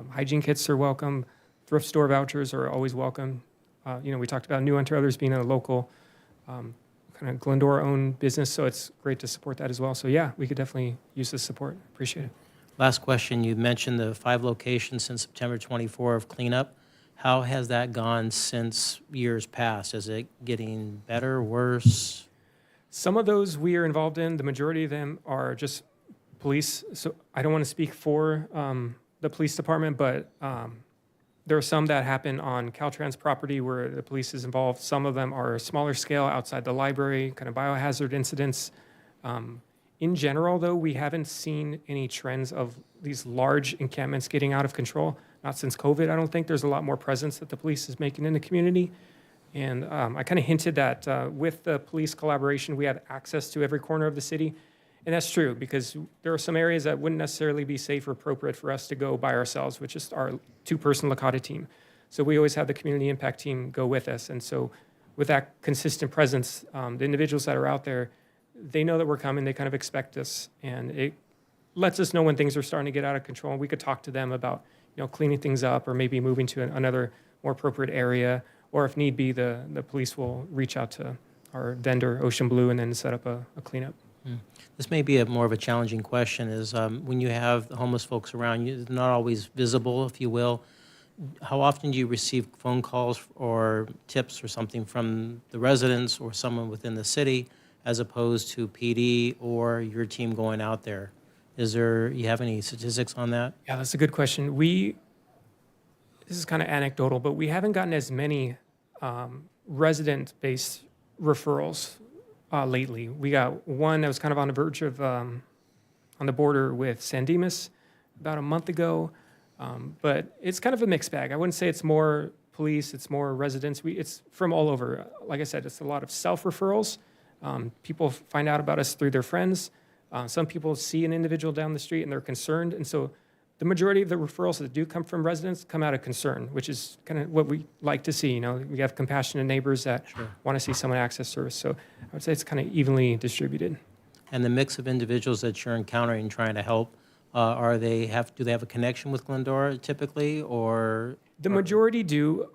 Hygiene kits are welcome. Thrift store vouchers are always welcome. We talked about New Unto Others being a local kind of Glendora-owned business, so it's great to support that as well. So yeah, we could definitely use this support. Appreciate it. Last question. You mentioned the 5 locations since September 24 of cleanup. How has that gone since years past? Is it getting better, worse? Some of those we are involved in. The majority of them are just police. So I don't want to speak for the police department, but There are some that happen on Caltrans property where the police is involved. Some of them are smaller scale outside the library, kind of biohazard incidents. In general, though, we haven't seen any trends of these large encampments getting out of control. Not since COVID, I don't think. There's a lot more presence that the police is making in the community. And I kind of hinted that with the police collaboration, we have access to every corner of the city. And that's true, because there are some areas that wouldn't necessarily be safe or appropriate for us to go by ourselves, which is our two-person Lakota team. So we always have the community impact team go with us. And so with that consistent presence, the individuals that are out there, they know that we're coming, they kind of expect us. And it lets us know when things are starting to get out of control. And we could talk to them about, cleaning things up or maybe moving to another more appropriate area. Or if need be, the police will reach out to our vendor, Ocean Blue, and then set up a cleanup. This may be more of a challenging question, is when you have the homeless folks around you, they're not always visible, if you will. How often do you receive phone calls or tips or something from the residents or someone within the city as opposed to PD or your team going out there? You have any statistics on that? Yeah, that's a good question. This is kind of anecdotal, but we haven't gotten as many resident-based referrals lately. We got one that was kind of on the verge of, on the border with San Dimas about a month ago, but it's kind of a mixed bag. I wouldn't say it's more police, it's more residents. It's from all over. Like I said, it's a lot of self-referrals. People find out about us through their friends. Some people see an individual down the street and they're concerned, and so the majority of the referrals that do come from residents come out of concern, which is kind of what we like to see. We have compassionate neighbors that want to see someone access service. So I would say it's kind of evenly distributed. And the mix of individuals that you're encountering trying to help, do they have a connection with Glendora typically, or? The majority do.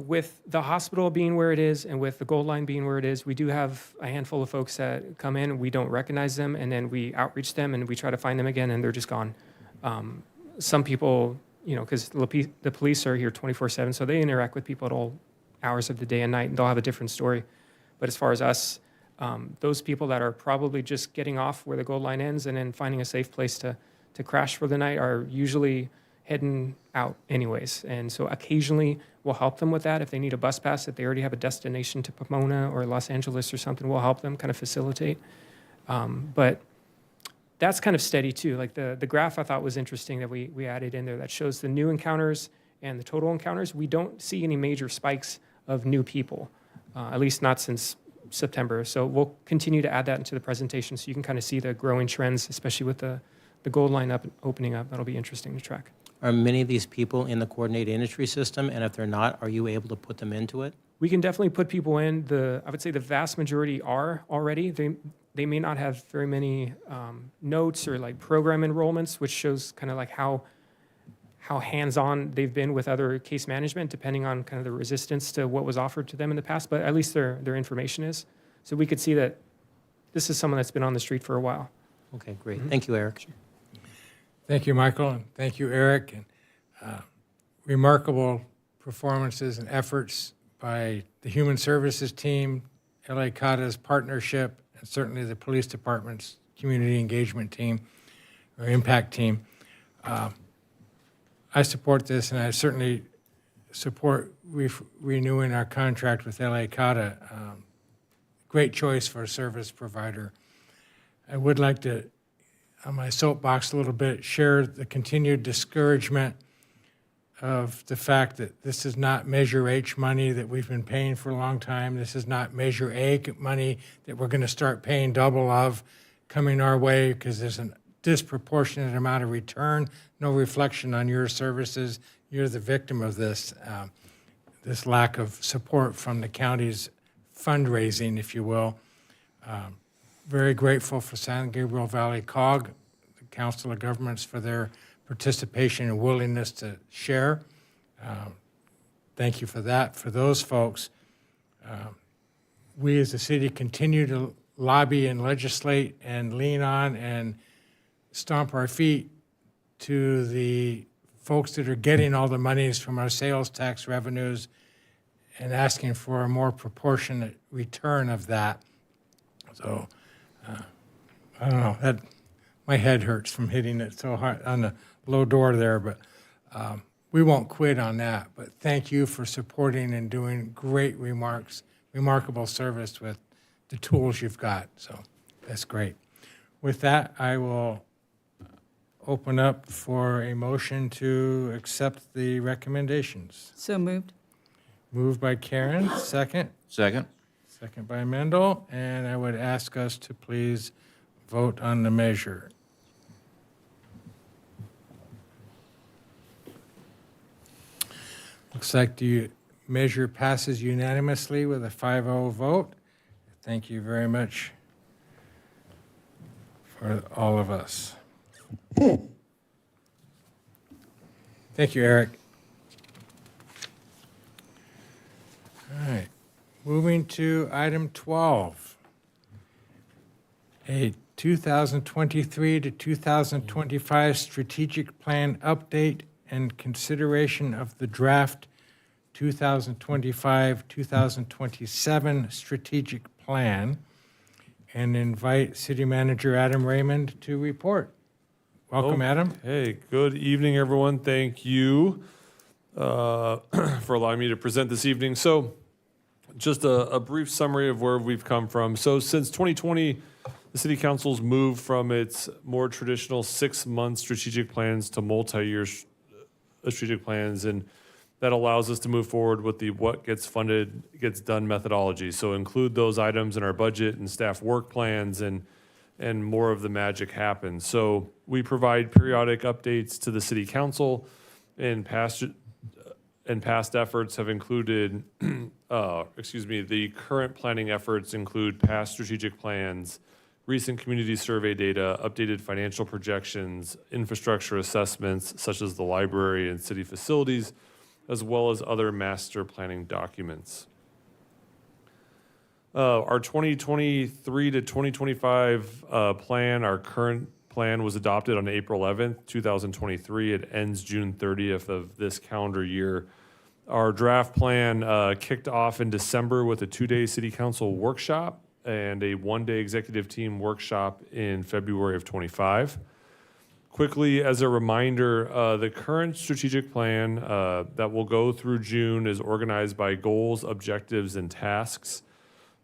With the hospital being where it is and with the Gold Line being where it is, we do have a handful of folks that come in, we don't recognize them, and then we outreach them and we try to find them again, and they're just gone. Some people, because the police are here 24/7, so they interact with people at all hours of the day and night, and they'll have a different story. But as far as us, those people that are probably just getting off where the Gold Line ends and then finding a safe place to crash for the night are usually heading out anyways. And so occasionally we'll help them with that. If they need a bus pass, if they already have a destination to Pomona or Los Angeles or something, we'll help them kind of facilitate. But that's kind of steady too. Like the graph I thought was interesting that we added in there that shows the new encounters and the total encounters. We don't see any major spikes of new people, at least not since September. So we'll continue to add that into the presentation so you can kind of see the growing trends, especially with the Gold Line opening up. That'll be interesting to track. Are many of these people in the coordinated entry system? And if they're not, are you able to put them into it? We can definitely put people in. I would say the vast majority are already. They may not have very many notes or like program enrollments, which shows kind of like how hands-on they've been with other case management, depending on kind of the resistance to what was offered to them in the past. But at least their information is. So we could see that this is someone that's been on the street for a while. Okay, great. Thank you, Eric. Thank you, Michael, and thank you, Eric. And remarkable performances and efforts by the Human Services team, LA CADA's partnership, and certainly the police department's community engagement team or impact team. I support this, and I certainly support renewing our contract with LA CADA. Great choice for a service provider. I would like to, on my soapbox a little bit, share the continued discouragement of the fact that this is not Measure H money that we've been paying for a long time. This is not Measure A money that we're going to start paying double of coming our way because there's a disproportionate amount of return, no reflection on your services. You're the victim of this, this lack of support from the county's fundraising, if you will. Very grateful for San Gabriel Valley COG, the Council of Governments, for their participation and willingness to share. Thank you for that. For those folks, we as a city continue to lobby and legislate and lean on and stomp our feet to the folks that are getting all the monies from our sales tax revenues and asking for a more proportionate return of that. So, I don't know, my head hurts from hitting it so hard on the low door there, but we won't quit on that, but thank you for supporting and doing great remarkable service with the tools you've got. So that's great. With that, I will open up for a motion to accept the recommendations. So moved. Moved by Karen, second. Second? Second by Mendel, and I would ask us to please vote on the measure. Looks like the measure passes unanimously with a 5-0 vote. Thank you very much for all of us. Thank you, Eric. All right, moving to item 12. A 2023 to 2025 strategic plan update and consideration of the draft 2025-2027 strategic plan, and invite City Manager Adam Raymond to report. Welcome, Adam. Hey, good evening, everyone. Thank you for allowing me to present this evening. So just a brief summary of where we've come from. So since 2020, the City Council's moved from its more traditional 6-month strategic plans to multi-year strategic plans, and that allows us to move forward with the what gets funded gets done methodology. So include those items in our budget and staff work plans, and more of the magic happens. So we provide periodic updates to the City Council, and past efforts have included, the current planning efforts include past strategic plans, recent community survey data, updated financial projections, infrastructure assessments such as the library and city facilities, as well as other master planning documents. Our 2023 to 2025 plan, our current plan was adopted on April 11th, 2023. It ends June 30th of this calendar year. Our draft plan kicked off in December with a 2-day City Council workshop and a 1-day executive team workshop in February of 25. Quickly, as a reminder, the current strategic plan that will go through June is organized by goals, objectives, and tasks.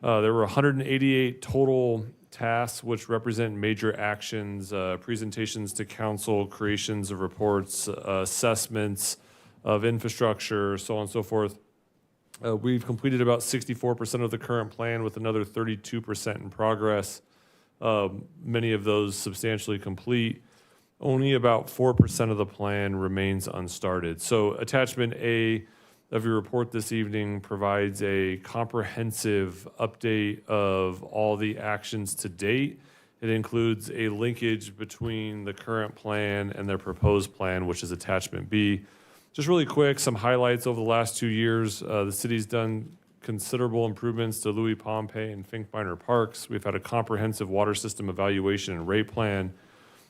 There were 188 total tasks, which represent major actions, presentations to council, creations of reports, assessments of infrastructure, so on and so forth. We've completed about 64% of the current plan, with another 32% in progress. Many of those substantially complete. Only about 4% of the plan remains unstarted. So attachment A of your report this evening provides a comprehensive update of all the actions to date. It includes a linkage between the current plan and their proposed plan, which is attachment B. Just really quick, some highlights over the last 2 years. The city's done considerable improvements to Louis Pompey and Finkbeiner parks. We've had a comprehensive water system evaluation and rate plan.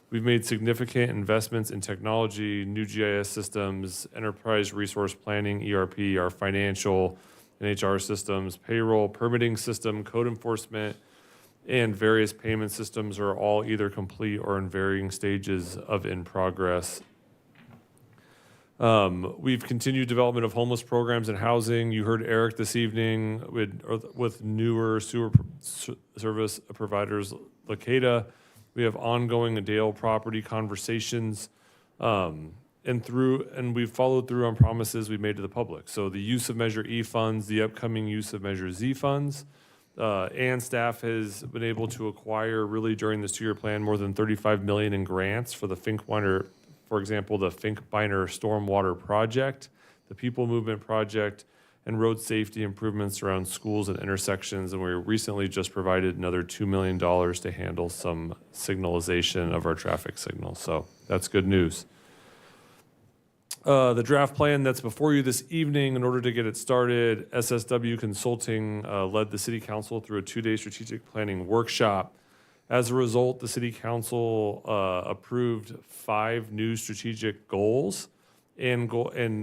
We've made significant investments in technology, new GIS systems, enterprise resource planning, ERP, our financial and HR systems, payroll, permitting system, code enforcement, and various payment systems are all either complete or in varying stages of in progress. We've continued development of homeless programs and housing. You heard Eric this evening with newer sewer service providers, Lacada. We have ongoing Adale property conversations, and we've followed through on promises we made to the public. So the use of Measure E funds, the upcoming use of Measure Z funds, and staff has been able to acquire really during this 2-year plan more than $35 million in grants for the Finkbeiner, for example, the Finkbeiner Stormwater Project, the People Movement Project, and road safety improvements around schools and intersections. And we recently just provided another $2 million to handle some signalization of our traffic signals. So that's good news. The draft plan that's before you this evening, in order to get it started, SSW Consulting led the City Council through a 2-day strategic planning workshop. As a result, the City Council approved 5 new strategic goals, and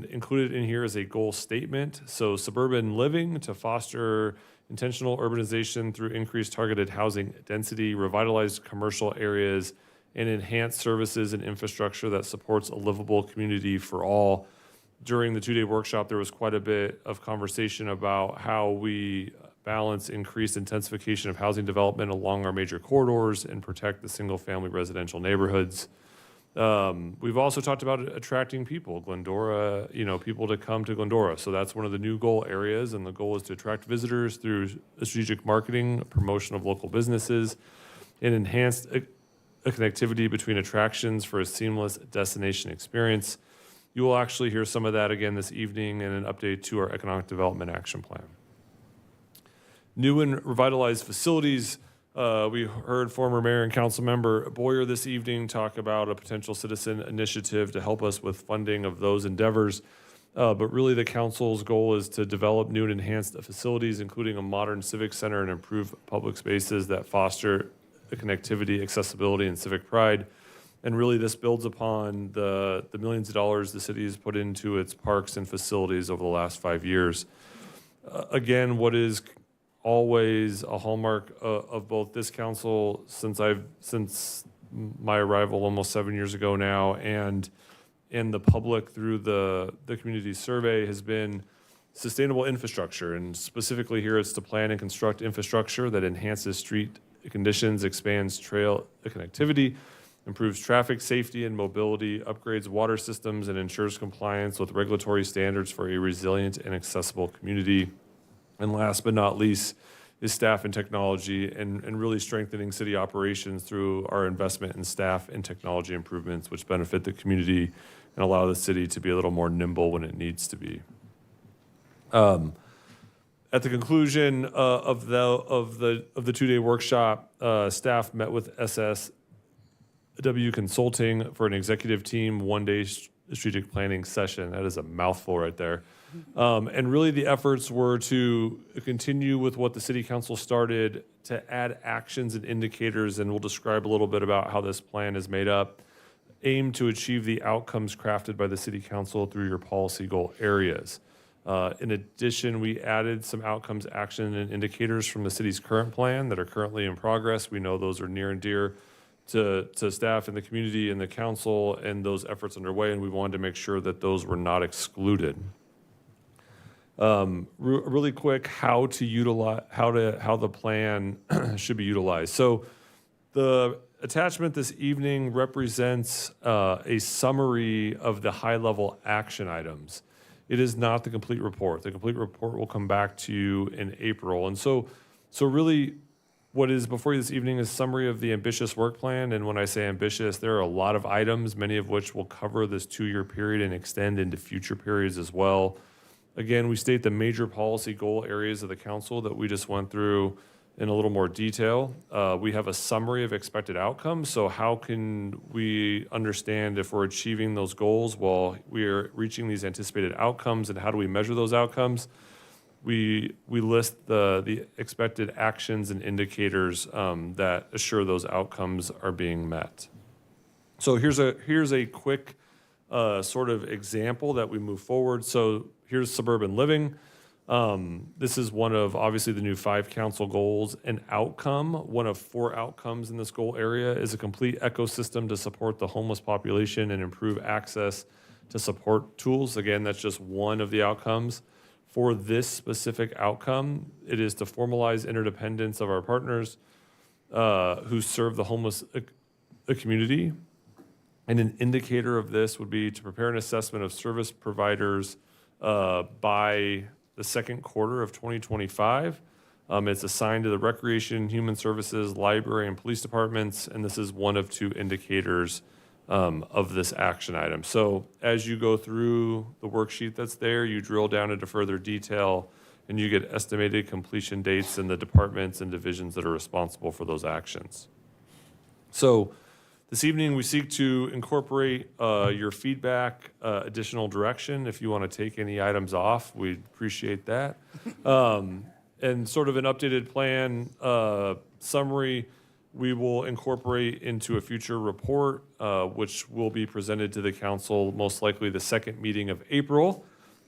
included in here is a goal statement. So suburban living to foster intentional urbanization through increased targeted housing density, revitalized commercial areas, and enhanced services and infrastructure that supports a livable community for all. during the two-day workshop, there was quite a bit of conversation about how we balance increased intensification of housing development along our major corridors and protect the single-family residential neighborhoods. We've also talked about attracting people, Glendora, people to come to Glendora. So that's one of the new goal areas, and the goal is to attract visitors through strategic marketing, promotion of local businesses, and enhanced connectivity between attractions for a seamless destination experience. You will actually hear some of that again this evening in an update to our Economic Development Action Plan. New and revitalized facilities. We heard former Mayor and Council Member Boyer this evening talk about a potential citizen initiative to help us with funding of those endeavors. But really the council's goal is to develop new and enhanced facilities, including a modern civic center and improve public spaces that foster the connectivity, accessibility, and civic pride. And really this builds upon the millions of dollars the city has put into its parks and facilities over the last 5 years. Again, what is always a hallmark of both this council since my arrival almost 7 years ago now, and the public through the community survey, has been sustainable infrastructure. And specifically here, it's to plan and construct infrastructure that enhances street conditions, expands trail connectivity, improves traffic safety and mobility, upgrades water systems, and ensures compliance with regulatory standards for a resilient and accessible community. And last but not least is staff and technology, and really strengthening city operations through our investment in staff and technology improvements, which benefit the community and allow the city to be a little more nimble when it needs to be. At the conclusion of the two-day workshop, staff met with SSW Consulting for an executive team one-day strategic planning session. That is a mouthful right there. And really the efforts were to continue with what the city council started, to add actions and indicators, and we'll describe a little bit about how this plan is made up, aim to achieve the outcomes crafted by the city council through your policy goal areas. In addition, we added some outcomes, action, and indicators from the city's current plan that are currently in progress. We know those are near and dear to staff in the community and the council, and those efforts underway, and we wanted to make sure that those were not excluded. Really quick, how the plan should be utilized. So the attachment this evening represents a summary of the high-level action items. It is not the complete report. The complete report will come back to you in April. And so really what is before you this evening is a summary of the ambitious work plan. And when I say ambitious, there are a lot of items, many of which will cover this 2-year period and extend into future periods as well. Again, we state the major policy goal areas of the council that we just went through in a little more detail. We have a summary of expected outcomes. So how can we understand if we're achieving those goals while we are reaching these anticipated outcomes, and how do we measure those outcomes? We list the expected actions and indicators that assure those outcomes are being met. So here's a quick sort of example that we move forward. So here's suburban living. This is one of obviously the new 5 council goals. An outcome, one of 4 outcomes in this goal area, is a complete ecosystem to support the homeless population and improve access to support tools. Again, that's just one of the outcomes. For this specific outcome, it is to formalize interdependence of our partners who serve the homeless community. And an indicator of this would be to prepare an assessment of service providers by the second quarter of 2025. It's assigned to the Recreation, Human Services, Library, and Police Departments, and this is one of 2 indicators of this action item. So as you go through the worksheet that's there, you drill down into further detail, and you get estimated completion dates in the departments and divisions that are responsible for those actions. So this evening, we seek to incorporate your feedback, additional direction. If you want to take any items off, we'd appreciate that. And sort of an updated plan summary we will incorporate into a future report, which will be presented to the council most likely the second meeting of April.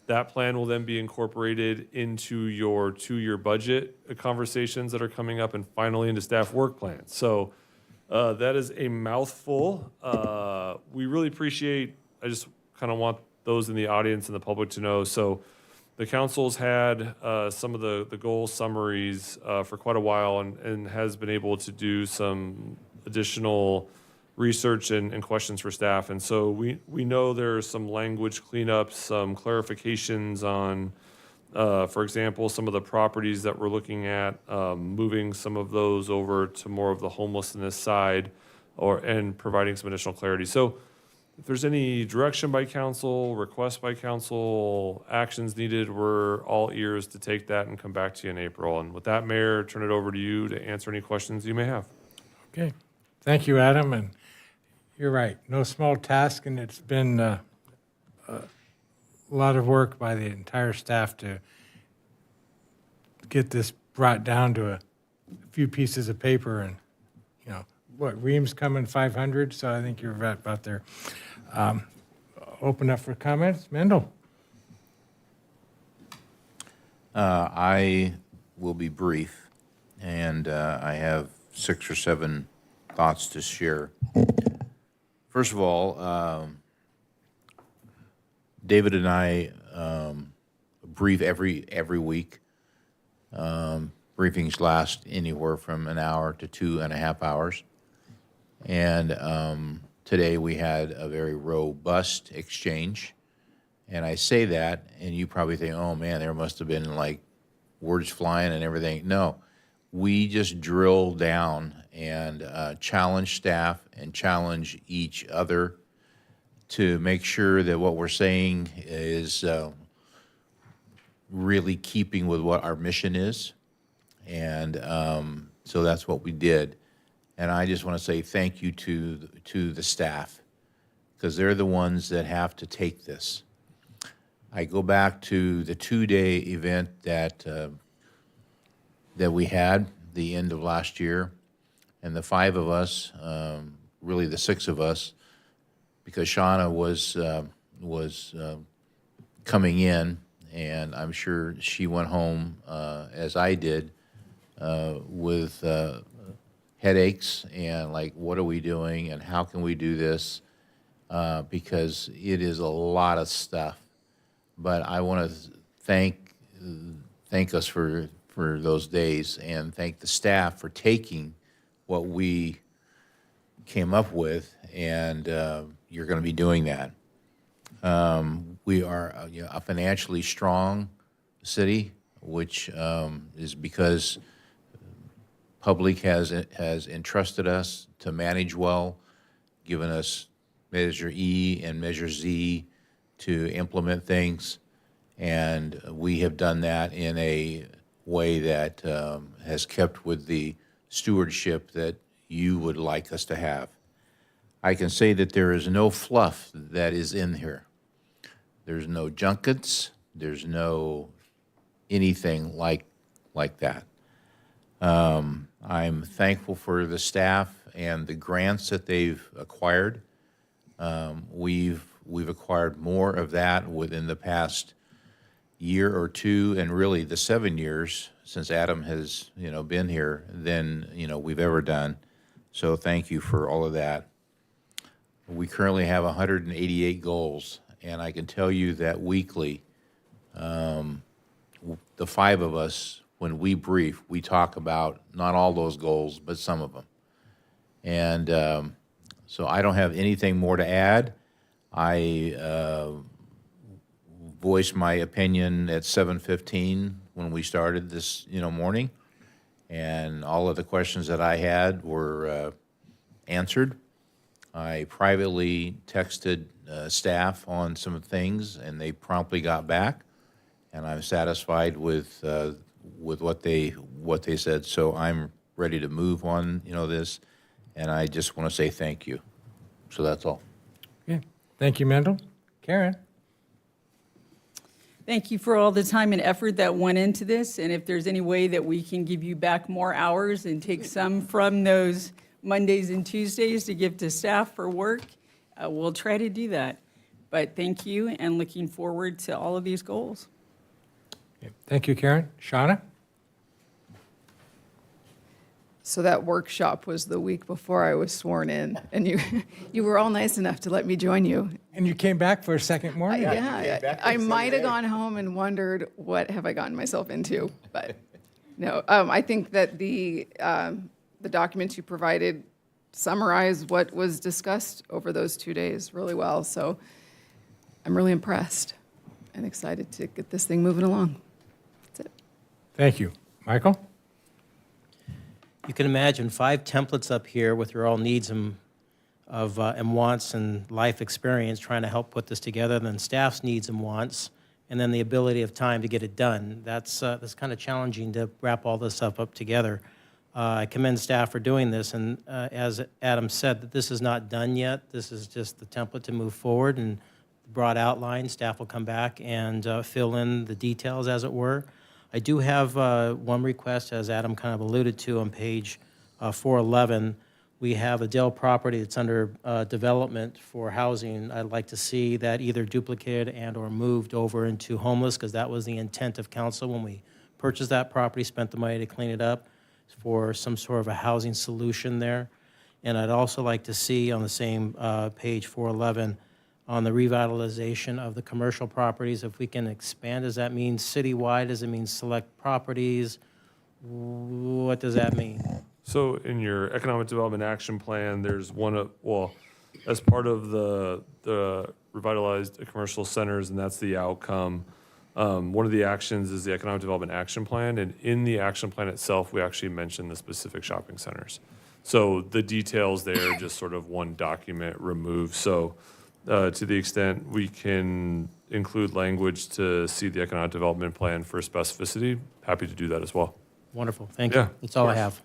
That plan will then be incorporated into your 2-year budget conversations that are coming up, and finally into staff work plans. So that is a mouthful. We really appreciate, I just kind of want those in the audience and the public to know. So the council's had some of the goal summaries for quite a while and has been able to do some additional research and questions for staff. And so we know there's some language cleanups, some clarifications on, for example, some of the properties that we're looking at, moving some of those over to more of the homelessness side and providing some additional clarity. So if there's any direction by council, requests by council, actions needed, we're all ears to take that and come back to you in April. And with that, Mayor, turn it over to you to answer any questions you may have. Okay. Thank you, Adam. And you're right, no small task, and it's been a lot of work by the entire staff to get this brought down to a few pieces of paper. And, you know, what, Reams come in 500, so I think you're right about there. Open up for comments. Mendel? I will be brief, and I have 6 or 7 thoughts to share. First of all, David and I brief every week. Briefings last anywhere from an hour to 2.5 hours. And today we had a very robust exchange. And I say that, and you probably think, oh man, there must have been like words flying and everything. No, we just drill down and challenge staff and challenge each other to make sure that what we're saying is really keeping with what our mission is. And so that's what we did. And I just want to say thank you to the staff, because they're the ones that have to take this. I go back to the 2-day event that we had the end of last year, and the 5 of us, really the 6 of us, because Shauna was coming in, and I'm sure she went home as I did with headaches and like, what are we doing and how can we do this? Because it is a lot of stuff. But I want to thank us for those days and thank the staff for taking what we came up with, and you're going to be doing that. We are a financially strong city, which is because public has entrusted us to manage well, given us Measure E and Measure Z to implement things, and we have done that in a way that has kept with the stewardship that you would like us to have. I can say that there is no fluff that is in here. There's no junkets, there's no anything like that. I'm thankful for the staff and the grants that they've acquired. We've acquired more of that within the past year or two, and really the 7 years since Adam has been here than we've ever done. So thank you for all of that. We currently have 188 goals, and I can tell you that weekly, the 5 of us, when we brief, we talk about not all those goals, but some of them. And so I don't have anything more to add. I voiced my opinion at 7:15 when we started this morning, and all of the questions that I had were answered. I privately texted staff on some things, and they promptly got back, and I'm satisfied with what they said. So I'm ready to move on, this, and I just want to say thank you. So that's all. Okay. Thank you, Mendel. Karen? Thank you for all the time and effort that went into this, and if there's any way that we can give you back more hours and take some from those Mondays and Tuesdays to give to staff for work, we'll try to do that. But thank you, and looking forward to all of these goals. Okay. Thank you, Karen. Shauna? So that workshop was the week before I was sworn in, and you were all nice enough to let me join you. And you came back for a second morning? Yeah, I might have gone home and wondered, what have I gotten myself into? But no, I think that the documents you provided summarize what was discussed over those 2 days really well. So I'm really impressed and excited to get this thing moving along. That's it. Thank you. Michael? You can imagine 5 templates up here with your all needs and wants and life experience trying to help put this together, then staff's needs and wants, and then the ability of time to get it done. That's kind of challenging to wrap all this stuff up together. I commend staff for doing this, and as Adam said, that this is not done yet. This is just the template to move forward, and broad outline. Staff will come back and fill in the details, as it were. I do have one request, as Adam kind of alluded to on page 411. We have a Dell property that's under development for housing. I'd like to see that either duplicated and or moved over into homeless, because that was the intent of council when we purchased that property, spent the money to clean it up for some sort of a housing solution there. And I'd also like to see on the same page 411 on the revitalization of the commercial properties, if we can expand. Does that mean citywide? Does it mean select properties? What does that mean? So in your economic development action plan, there's as part of the revitalized commercial centers, and that's the outcome. One of the actions is the economic development action plan, and in the action plan itself, we actually mention the specific shopping centers. So the details there are just sort of one document removed. So to the extent we can include language to see the economic development plan for specificity, happy to do that as well. Wonderful, thank you. Yeah, That's all I have.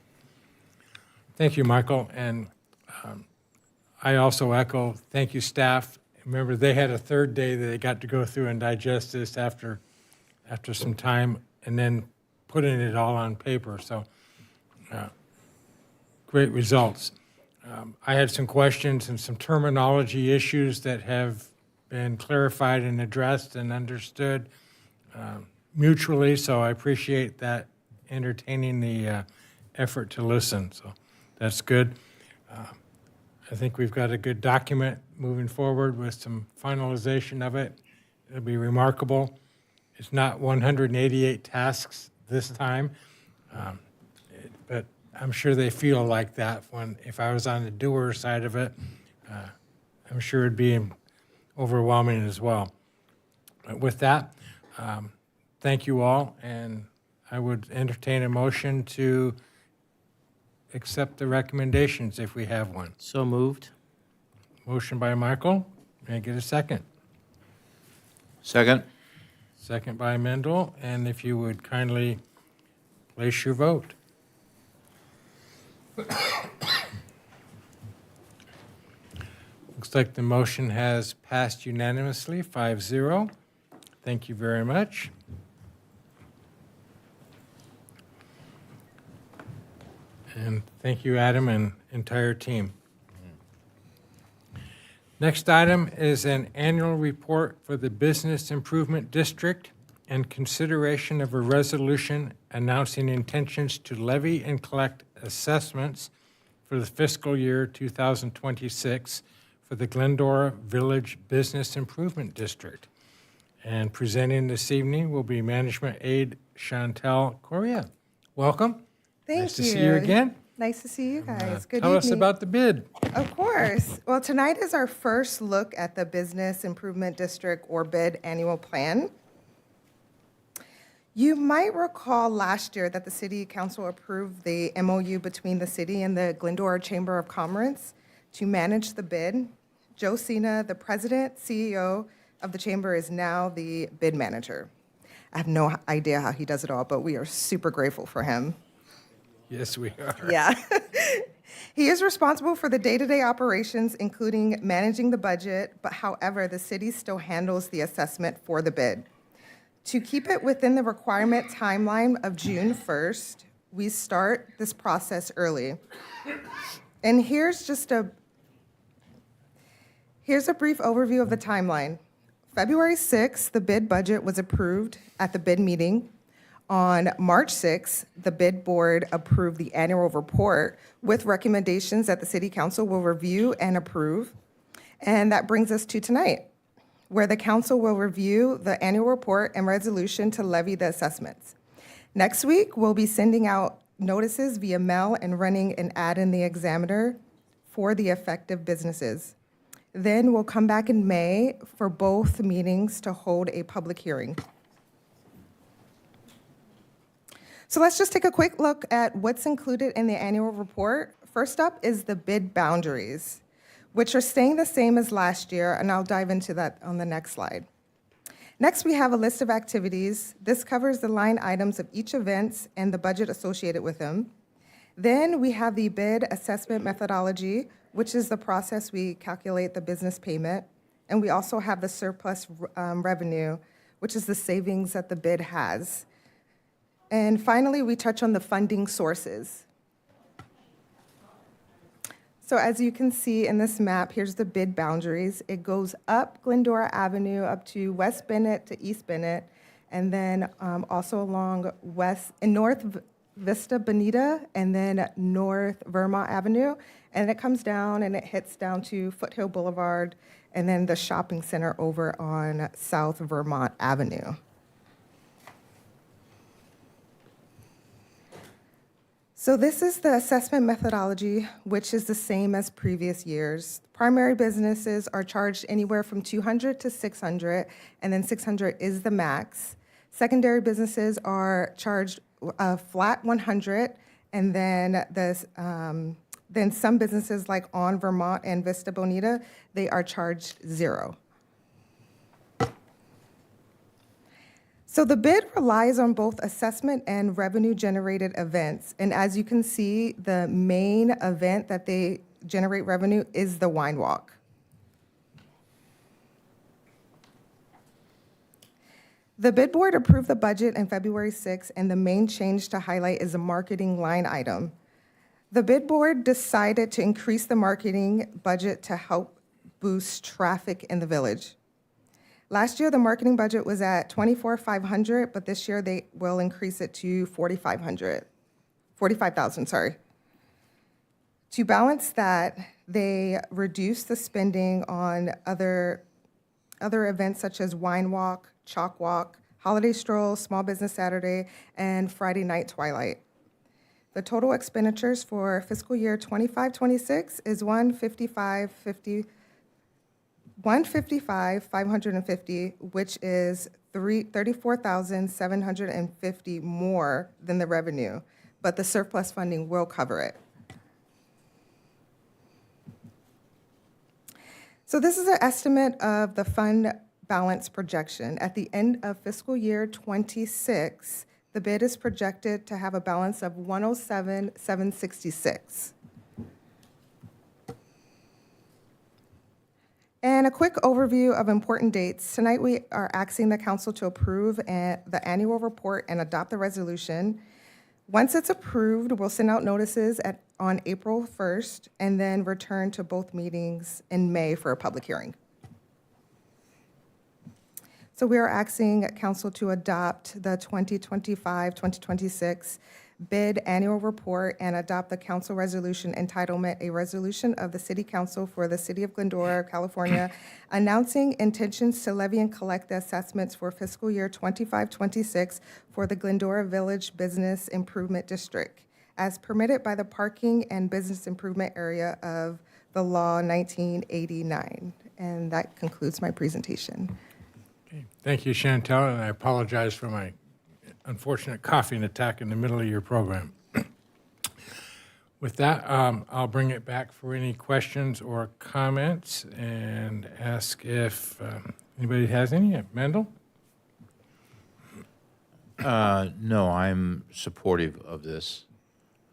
Thank you, Michael. And I also echo, thank you, staff. Remember, they had a third day that they got to go through and digest this after some time, and then putting it all on paper. So great results. I had some questions and some terminology issues that have been clarified and addressed and understood mutually, so I appreciate that, entertaining the effort to listen. So that's good. I think we've got a good document moving forward with some finalization of it. It'll be remarkable. It's not 188 tasks this time, but I'm sure they feel like that if I was on the doer side of it, I'm sure it'd be overwhelming as well. With that, thank you all, and I would entertain a motion to accept the recommendations if we have one. So moved. Motion by Michael. May I get a second? Second. Second by Mendel, and if you would kindly place your vote. Looks like the motion has passed unanimously, 5-0. Thank you very much. And thank you, Adam, and entire team. Next item is an annual report for the Business Improvement District and consideration of a resolution announcing intentions to levy and collect assessments for the fiscal year 2026 for the Glendora Village Business Improvement District. And presenting this evening will be Management Aide Chantel Correa. Welcome. Nice to see you again. Nice to see you guys. Good Tell evening. us about the bid. Of course. Well, tonight is our first look at the Business Improvement District, or BID, annual plan. You might recall last year that the City Council approved the MOU between the city and the Glendora Chamber of Commerce to manage the bid. Joe Cena, the president, CEO of the chamber, is now the bid manager. I have no idea how he does it all, but we are super grateful for him. Yes, we are. Yeah. He is responsible for the day-to-day operations, including managing the budget, but however, the city still handles the assessment for the bid. To keep it within the requirement timeline of June 1st, we start this process early. And here's a brief overview of the timeline. February 6th, the bid budget was approved at the bid meeting. On March 6th, the bid board approved the annual report with recommendations that the city council will review and approve. And that brings us to tonight, where the council will review the annual report and resolution to levy the assessments. Next week, we'll be sending out notices via mail and running an ad in the Examiner for the affected businesses. Then we'll come back in May for both meetings to hold a public hearing. So let's just take a quick look at what's included in the annual report. First up is the bid boundaries, which are staying the same as last year, and I'll dive into that on the next slide. Next, we have a list of activities. This covers the line items of each event and the budget associated with them. Then we have the bid assessment methodology, which is the process we calculate the business payment. And we also have the surplus revenue, which is the savings that the bid has. And finally, we touch on the funding sources. So as you can see in this map, here's the bid boundaries. It goes up Glendora Avenue, up to West Bennett to East Bennett, and then also along North Vista Bonita, and then North Vermont Avenue. And it comes down and it hits down to Foothill Boulevard, and then the shopping center over on South Vermont Avenue. So this is the assessment methodology, which is the same as previous years. Primary businesses are charged anywhere from $200 to $600, and then $600 is the max. Secondary businesses are charged a flat $100, and then some businesses like On Vermont and Vista Bonita, they are charged $0. So the bid relies on both assessment and revenue-generated events. And as you can see, the main event that they generate revenue is the wine walk. The bid board approved the budget on February 6th, and the main change to highlight is a marketing line item. The bid board decided to increase the marketing budget to help boost traffic in the village. Last year, the marketing budget was at $24,500, but this year they will increase it to $45,000, sorry. To balance that, they reduced the spending on other events such as Wine Walk, Chalk Walk, Holiday Stroll, Small Business Saturday, and Friday Night Twilight. The total expenditures for fiscal year 25-26 is $155,550, which is $34,750 more than the revenue, but the surplus funding will cover it. So this is an estimate of the fund balance projection. At the end of fiscal year 26, the bid is projected to have a balance of $107,766. And a quick overview of important dates. Tonight, we are asking the council to approve the annual report and adopt the resolution. Once it's approved, we'll send out notices on April 1st and then return to both meetings in May for a public hearing. So we are asking council to adopt the 2025-2026 bid annual report and adopt the council resolution entitlement, a resolution of the City Council for the City of Glendora, California, announcing intentions to levy and collect the assessments for fiscal year 25-26 for the Glendora Village Business Improvement District, as permitted by the Parking and Business Improvement Area of the Law 1989. And that concludes my presentation. Okay. Thank you, Chantel, and I apologize for my unfortunate coughing attack in the middle of your program. With that, I'll bring it back for any questions or comments and ask if anybody has any. Mendel? No, I'm supportive of this.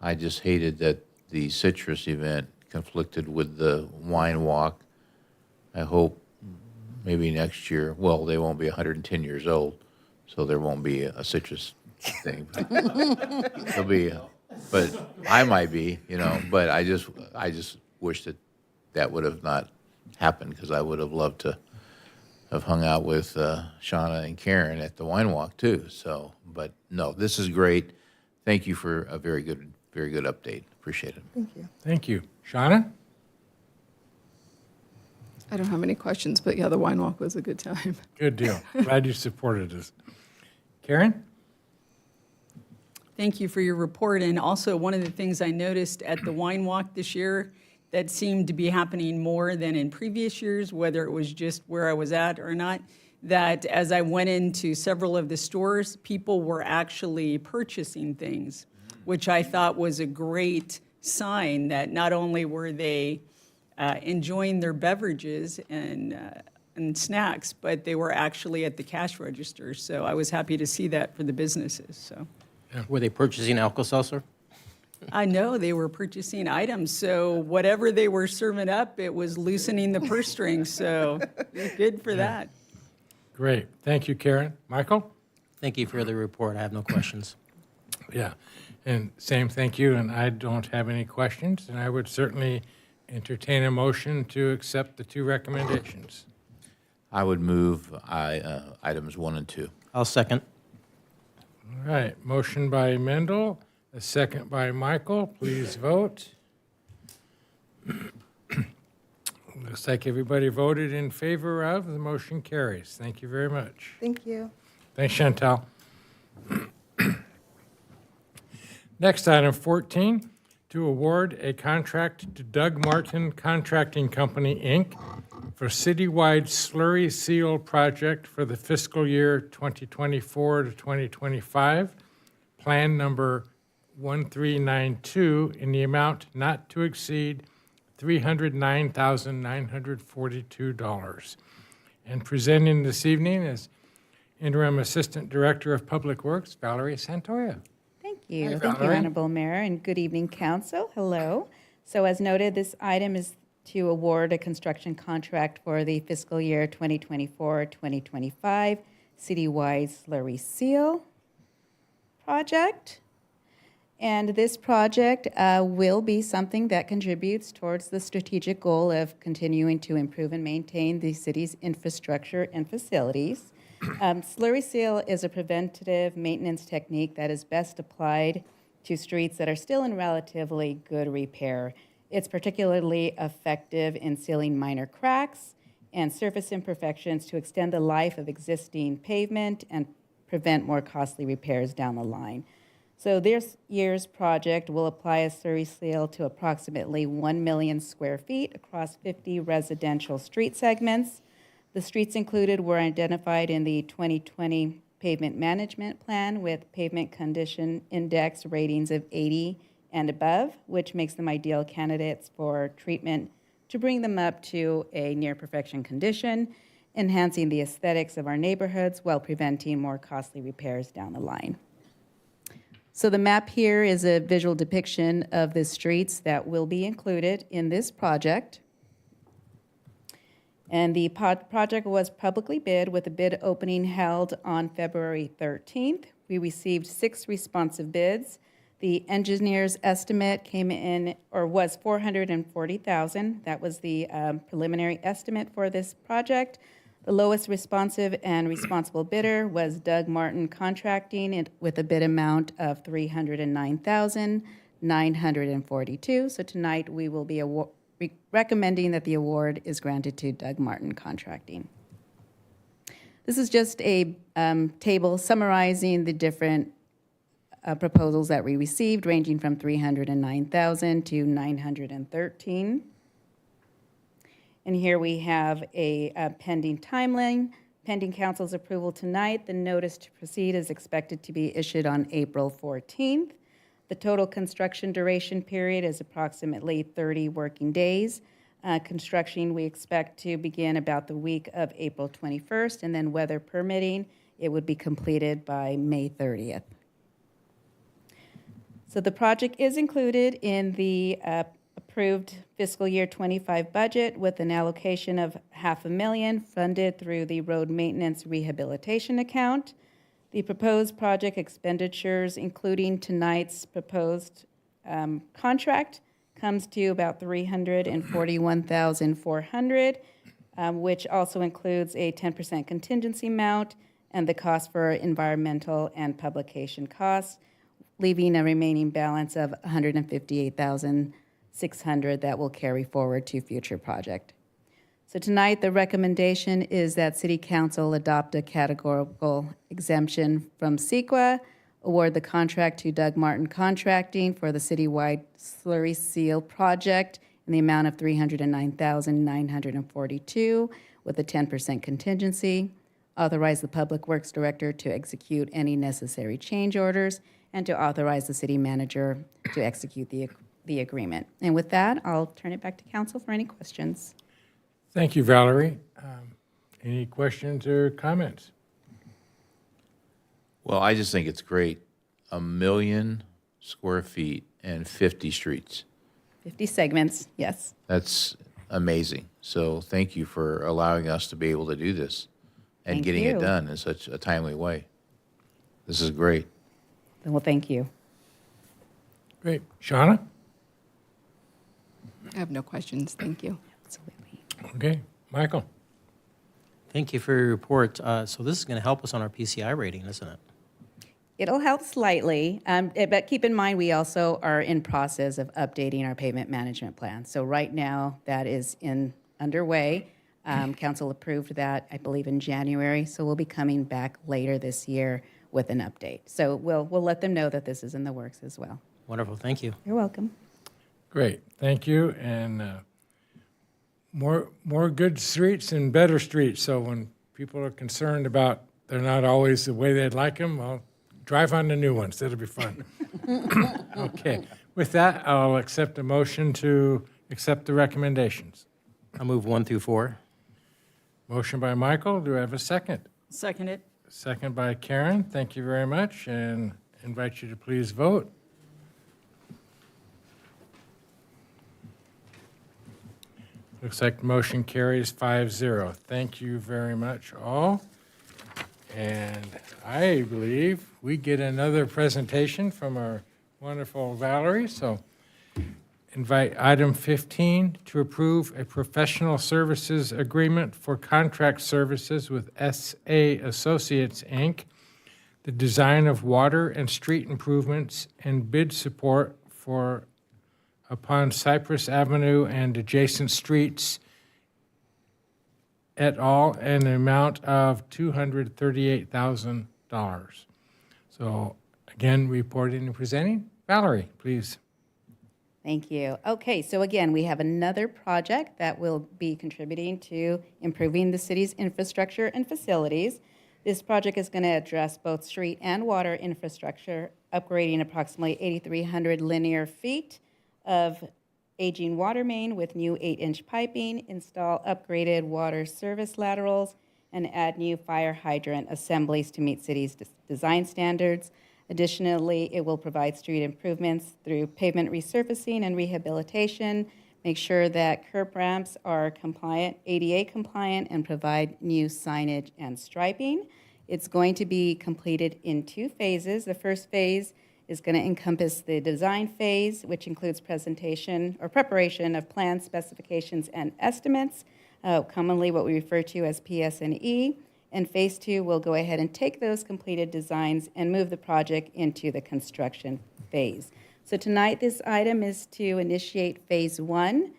I just hated that the citrus event conflicted with the wine walk. I hope maybe next year, well, they won't be 110 years old, so there won't be a citrus thing. There'll be, but I might be, but I just wish that would have not happened, because I would have loved to have hung out with Shauna and Karen at the wine walk too. So, but no, this is great. Thank you for a very good update. Appreciate it. Thank you. Thank you. Shauna? I don't have any questions, but yeah, the wine walk was a good time. Good deal. Glad you supported us. Karen? Thank you for your report. And also, one of the things I noticed at the wine walk this year that seemed to be happening more than in previous years, whether it was just where I was at or not, that as I went into several of the stores, people were actually purchasing things, which I thought was a great sign that not only were they enjoying their beverages and snacks, but they were actually at the cash register. So I was happy to see that for the businesses. So Were they purchasing Alka-Seltzer? I know they were purchasing items. So whatever they were serving up, it was loosening the purse strings. So good for that. Great. Thank you, Karen. Michael? Thank you for the report. I have no questions. Yeah. And same thank you, and I don't have any questions, and I would certainly entertain a motion to accept the two recommendations. I would move items 1 and 2. I'll second. All right, motion by Mendel, a second by Michael. Please vote. Looks like everybody voted in favor of. The motion carries. Thank you very much. Thank you. Thanks, Chantal. Next, item 14, to award a contract to Doug Martin Contracting Company, Inc. for citywide slurry seal project for the fiscal year 2024 to 2025, plan number 1392, in the amount not to exceed $309,942. And presenting this evening is Interim Assistant Director of Public Works, Valerie Santoya. Thank you. Hi, Thank you, Valerie. Honorable Mayor, and good evening, Council. Hello. So as noted, this item is to award a construction contract for the fiscal year 2024-2025 citywide slurry seal project. And this project will be something that contributes towards the strategic goal of continuing to improve and maintain the city's infrastructure and facilities. Slurry seal is a preventative maintenance technique that is best applied to streets that are still in relatively good repair. It's particularly effective in sealing minor cracks and surface imperfections to extend the life of existing pavement and prevent more costly repairs down the line. So this year's project will apply a slurry seal to approximately 1 million square feet across 50 residential street segments. The streets included were identified in the 2020 Pavement Management Plan with pavement condition index ratings of 80 and above, which makes them ideal candidates for treatment to bring them up to a near perfection condition, enhancing the aesthetics of our neighborhoods while preventing more costly repairs down the line. So the map here is a visual depiction of the streets that will be included in this project. And the project was publicly bid with a bid opening held on February 13th. We received 6 responsive bids. The engineer's estimate came in, or was $440,000. That was the preliminary estimate for this project. The lowest responsive and responsible bidder was Doug Martin Contracting with a bid amount of $309,942. So tonight we will be recommending that the award is granted to Doug Martin Contracting. This is just a table summarizing the different proposals that we received, ranging from $309,000 to $913,000. And here we have a pending timeline. Pending council's approval tonight, the notice to proceed is expected to be issued on April 14th. The total construction duration period is approximately 30 working days. Construction we expect to begin about the week of April 21st, and then weather permitting, it would be completed by May 30th. So the project is included in the approved fiscal year 25 budget with an allocation of $500,000 funded through the road maintenance rehabilitation account. The proposed project expenditures, including tonight's proposed contract, comes to about $341,400. which also includes a 10% contingency amount and the cost for environmental and publication costs, leaving a remaining balance of $158,600 that will carry forward to future project. So tonight, the recommendation is that City Council adopt a categorical exemption from CEQA, award the contract to Doug Martin Contracting for the citywide slurry seal project in the amount of $309,942 with a 10% contingency, authorize the Public Works Director to execute any necessary change orders, and to authorize the city manager to execute the agreement. And with that, I'll turn it back to council for any questions. Thank you, Valerie. Any questions or comments? Well, I just think it's great. 1 million square feet and 50 streets. 50 segments, yes. That's amazing. So thank you for allowing us to be able to do this and Thank getting you. it done in such a timely way. This is great. Well, thank you. Great. Shauna? I have no questions. Thank you. Okay. Michael? Thank you for your report. So this is going to help us on our PCI rating, isn't it? It'll help slightly, but keep in mind, we also are in process of updating our pavement management plan. So right now, that is underway. Council approved that, I believe, in January, so we'll be coming back later this year with an update. So we'll let them know that this is in the works as well. Wonderful. Thank you. You're welcome. Great. Thank you. And more good streets and better streets. So when people are concerned about they're not always the way they'd like them, well, drive on the new ones. That'll be fun. Okay. With that, I'll accept a motion to accept the recommendations. I'll move 1 through 4. Motion by Michael. Do I have a second? Second it. Second by Karen. Thank you very much, and invite you to please vote. Looks like the motion carries 5-0. Thank you very much, all. And I believe we get another presentation from our wonderful Valerie. So invite item 15 to approve a professional services agreement for contract services with SA Associates, Inc., the design of water and street improvements and bid support for upon Cypress Avenue and adjacent streets et al., an amount of $238,000. So again, reporting and presenting, Valerie, please. Thank you. Okay, so again, we have another project that will be contributing to improving the city's infrastructure and facilities. This project is going to address both street and water infrastructure, upgrading approximately 8,300 linear feet of aging water main with new 8-inch piping, install upgraded water service laterals, and add new fire hydrant assemblies to meet city's design standards. Additionally, it will provide street improvements through pavement resurfacing and rehabilitation, make sure that curb ramps are compliant, ADA compliant, and provide new signage and striping. It's going to be completed in 2 phases. The first phase is going to encompass the design phase, which includes presentation or preparation of plans, specifications, and estimates, commonly what we refer to as PS&E. And phase 2 will go ahead and take those completed designs and move the project into the construction phase. So tonight, this item is to initiate phase 1,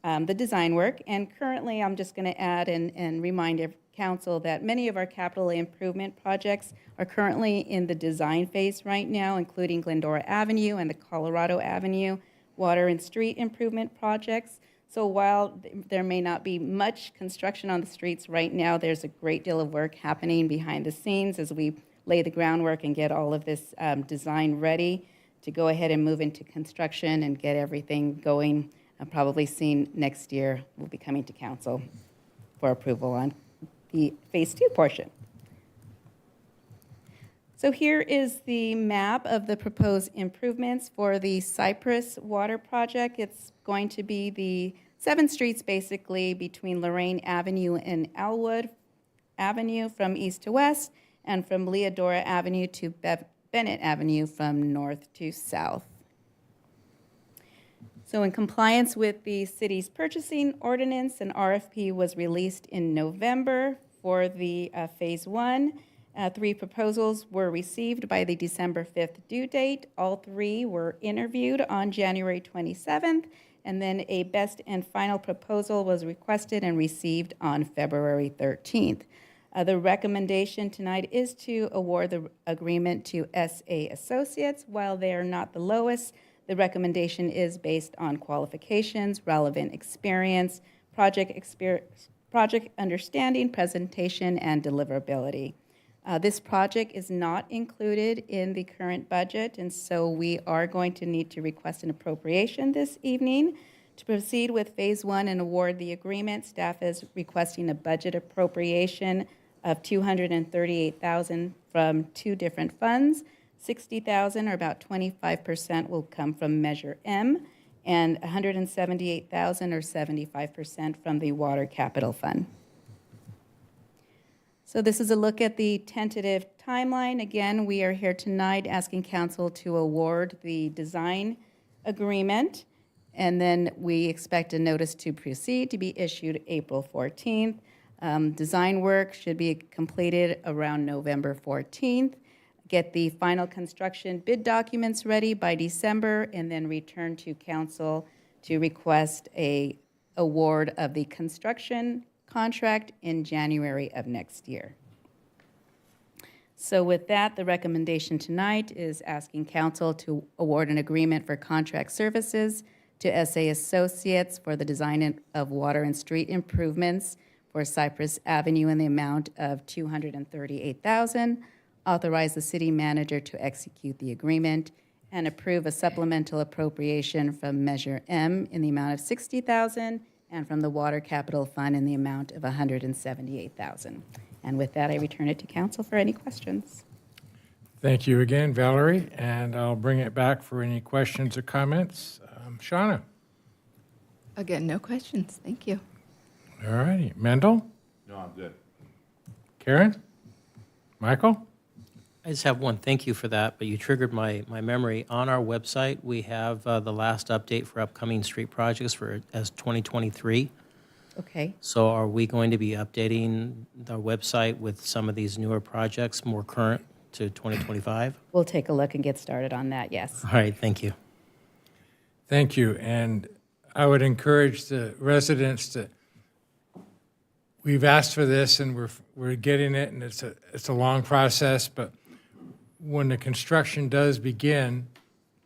the design work. And currently, I'm just going to add and remind council that many of our capital improvement projects are currently in the design phase right now, including Glendora Avenue and the Colorado Avenue water and street improvement projects. So while there may not be much construction on the streets right now, there's a great deal of work happening behind the scenes as we lay the groundwork and get all of this design ready to go ahead and move into construction and get everything going. I'm probably seeing next year we'll be coming to council for approval on the phase 2 portion. So here is the map of the proposed improvements for the Cypress Water Project. It's going to be the 7 streets basically between Lorraine Avenue and Elwood Avenue from east to west, and from Leodora Avenue to Bennett Avenue from north to south. So in compliance with the city's purchasing ordinance, an RFP was released in November for the Phase 1. 3 proposals were received by the December 5th due date. All 3 were interviewed on January 27th, and then a best and final proposal was requested and received on February 13th. The recommendation tonight is to award the agreement to SA Associates. While they are not the lowest, the recommendation is based on qualifications, relevant experience, project understanding, presentation, and deliverability. This project is not included in the current budget, and so we are going to need to request an appropriation this evening. To proceed with Phase 1 and award the agreement, staff is requesting a budget appropriation of $238,000 from 2 different funds. $60,000, or about 25%, will come from Measure M, and $178,000, or 75%, from the Water Capital Fund. So this is a look at the tentative timeline. Again, we are here tonight asking council to award the design agreement, and then we expect a notice to proceed to be issued April 14th. Design work should be completed around November 14th. Get the final construction bid documents ready by December, and then return to council to request a award of the construction contract in January of next year. So with that, the recommendation tonight is asking council to award an agreement for contract services to SA Associates for the design of water and street improvements for Cypress Avenue in the amount of $238,000, authorize the city manager to execute the agreement, and approve a supplemental appropriation from Measure M in the amount of $60,000 and from the Water Capital Fund in the amount of $178,000. And with that, I return it to council for any questions. Thank you again, Valerie, and I'll bring it back for any questions or comments. Shauna? Again, no questions. Thank you. All righty. Mendel? No, I'm good. Karen? Michael? I just have one thank you for that, but you triggered my memory. On our website, we have the last update for upcoming street projects as 2023. Okay. So are we going to be updating the website with some of these newer projects more current to 2025? We'll take a look and get started on that, yes. All right, thank you. Thank you. And I would encourage the residents to, we've asked for this and we're getting it, and it's a long process, but when the construction does begin,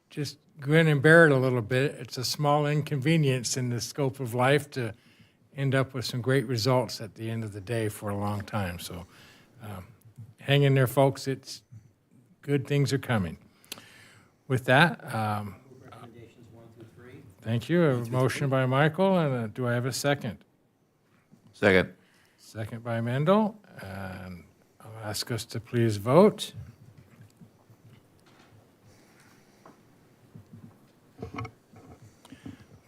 just grin and bear it a little bit. It's a small inconvenience in the scope of life to end up with some great results at the end of the day for a long time. So hang in there, folks. It's good things are coming. With that, Recommendations 1 through 3. thank you. A motion by Michael, and do I have a second? Second. Second by Mendel, and I'll ask us to please vote.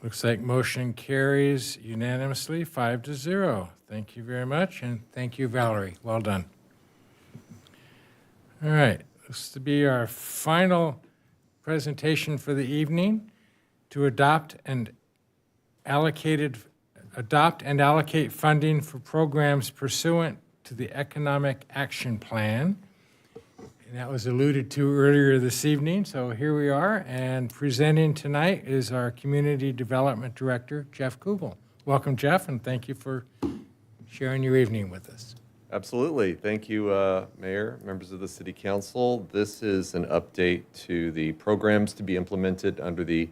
Looks like motion carries unanimously, 5-0. Thank you very much, and thank you, Valerie. Well done. All right, this to be our final presentation for the evening, to adopt and allocate funding for programs pursuant to the Economic Action Plan. And that was alluded to earlier this evening, so here we are. And presenting tonight is our Community Development Director, Jeff Kugel. Welcome, Jeff, and thank you for sharing your evening with us. Absolutely. Thank you, Mayor, members of the City Council. This is an update to the programs to be implemented under the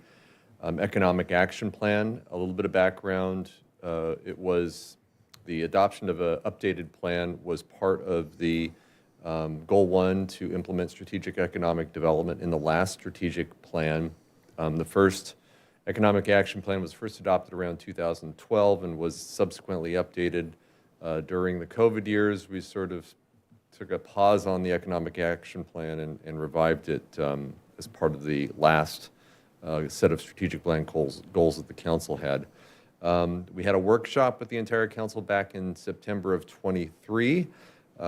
Economic Action Plan. A little bit of background. It was the adoption of an updated plan was part of the Goal 1 to implement strategic economic development in the last strategic plan. The first Economic Action Plan was first adopted around 2012 and was subsequently updated during the COVID years. We sort of took a pause on the Economic Action Plan and revived it as part of the last set of strategic plan goals that the council had. We had a workshop with the entire council back in September of 23.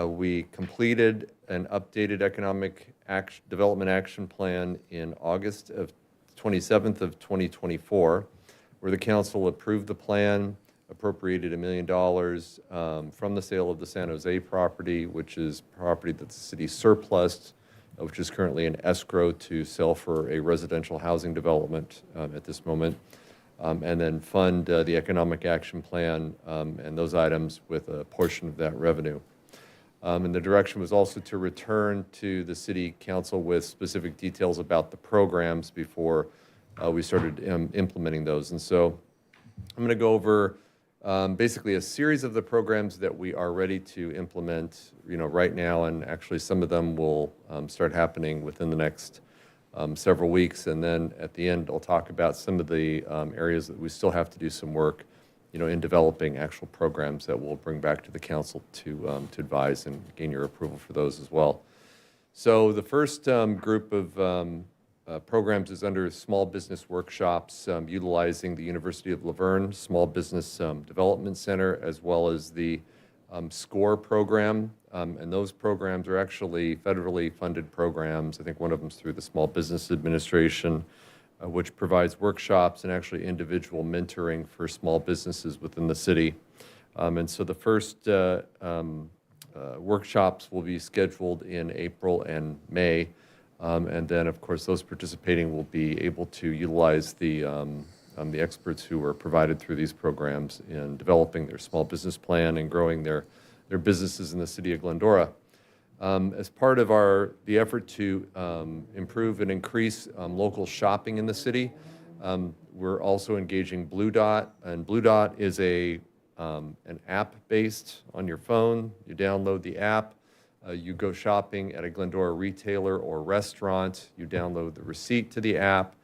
We completed an updated economic development action plan in August of 27th of 2024, where the council approved the plan, appropriated $1 million from the sale of the San Jose property, which is property that the city surplused, which is currently in escrow to sell for a residential housing development at this moment, and then fund the economic action plan and those items with a portion of that revenue. And the direction was also to return to the city council with specific details about the programs before we started implementing those. And so I'm going to go over basically a series of the programs that we are ready to implement, right now, and actually some of them will start happening within the next several weeks. And then at the end, I'll talk about some of the areas that we still have to do some work, in developing actual programs that we'll bring back to the council to advise and gain your approval for those as well. So the first group of programs is under small business workshops, utilizing the University of La Verne Small Business Development Center, as well as the SCORE program. And those programs are actually federally funded programs. I think one of them is through the Small Business Administration, which provides workshops and actually individual mentoring for small businesses within the city. And so the first workshops will be scheduled in April and May. And then, of course, those participating will be able to utilize the experts who are provided through these programs in developing their small business plan and growing their businesses in the city of Glendora. As part of the effort to improve and increase local shopping in the city, we're also engaging Blue Dot. And Blue Dot is an app based on your phone. You download the app. You go shopping at a Glendora retailer or restaurant, you download the receipt to the app,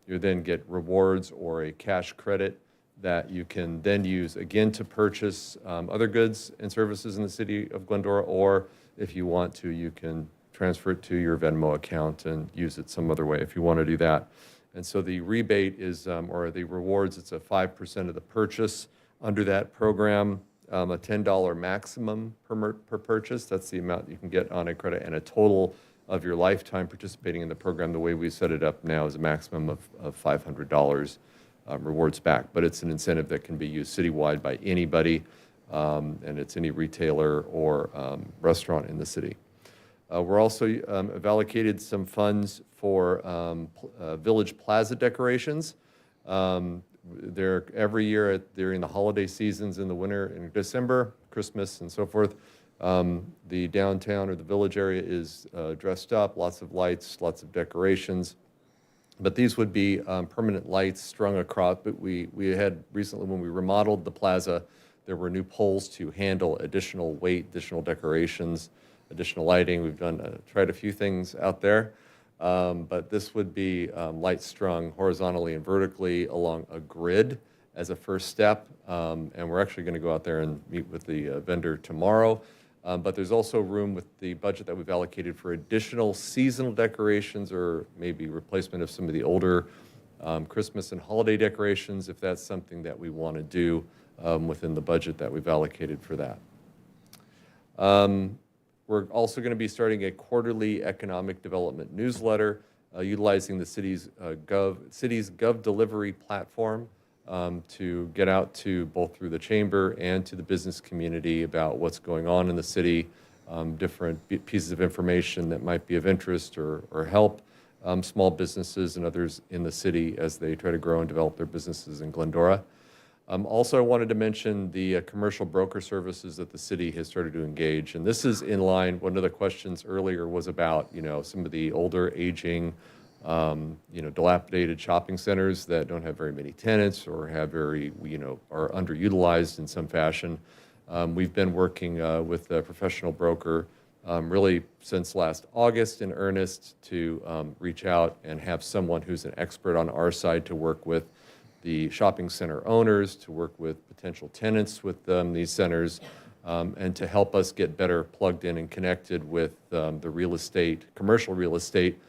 you then get rewards or a cash credit that you can then use again to purchase other goods and services in the city of Glendora, or if you want to, you can transfer it to your Venmo account and use it some other way if you want to do that. And so the rebate is, or the rewards, it's a 5% of the purchase under that program. A $10 maximum per purchase. That's the amount you can get on a credit, and a total of your lifetime participating in the program. The way we set it up now is a maximum of $500 rewards back. But it's an incentive that can be used citywide by anybody, and it's any retailer or restaurant in the city. We're also have allocated some funds for Village Plaza decorations. Every year during the holiday seasons in the winter, in December, Christmas, and so forth, the downtown or the village area is dressed up, lots of lights, lots of decorations. But these would be permanent lights strung across. But we had recently, when we remodeled the plaza, there were new poles to handle additional weight, additional decorations, additional lighting. We've tried a few things out there. But this would be light strung horizontally and vertically along a grid as a first step. And we're actually going to go out there and meet with the vendor tomorrow. But there's also room with the budget that we've allocated for additional seasonal decorations, or maybe replacement of some of the older Christmas and holiday decorations, if that's something that we want to do within the budget that we've allocated for that. We're also going to be starting a quarterly economic development newsletter utilizing the city's Gov Delivery platform to get out to both through the chamber and to the business community about what's going on in the city, different pieces of information that might be of interest or help small businesses and others in the city as they try to grow and develop their businesses in Glendora. Also, I wanted to mention the commercial broker services that the city has started to engage. And this is in line, one of the questions earlier was about, some of the older, aging, dilapidated shopping centers that don't have very many tenants or have are underutilized in some fashion. We've been working with a professional broker really since last August in earnest to reach out and have someone who's an expert on our side to work with the shopping center owners, to work with potential tenants with these centers, and to help us get better plugged in and connected with the commercial real estate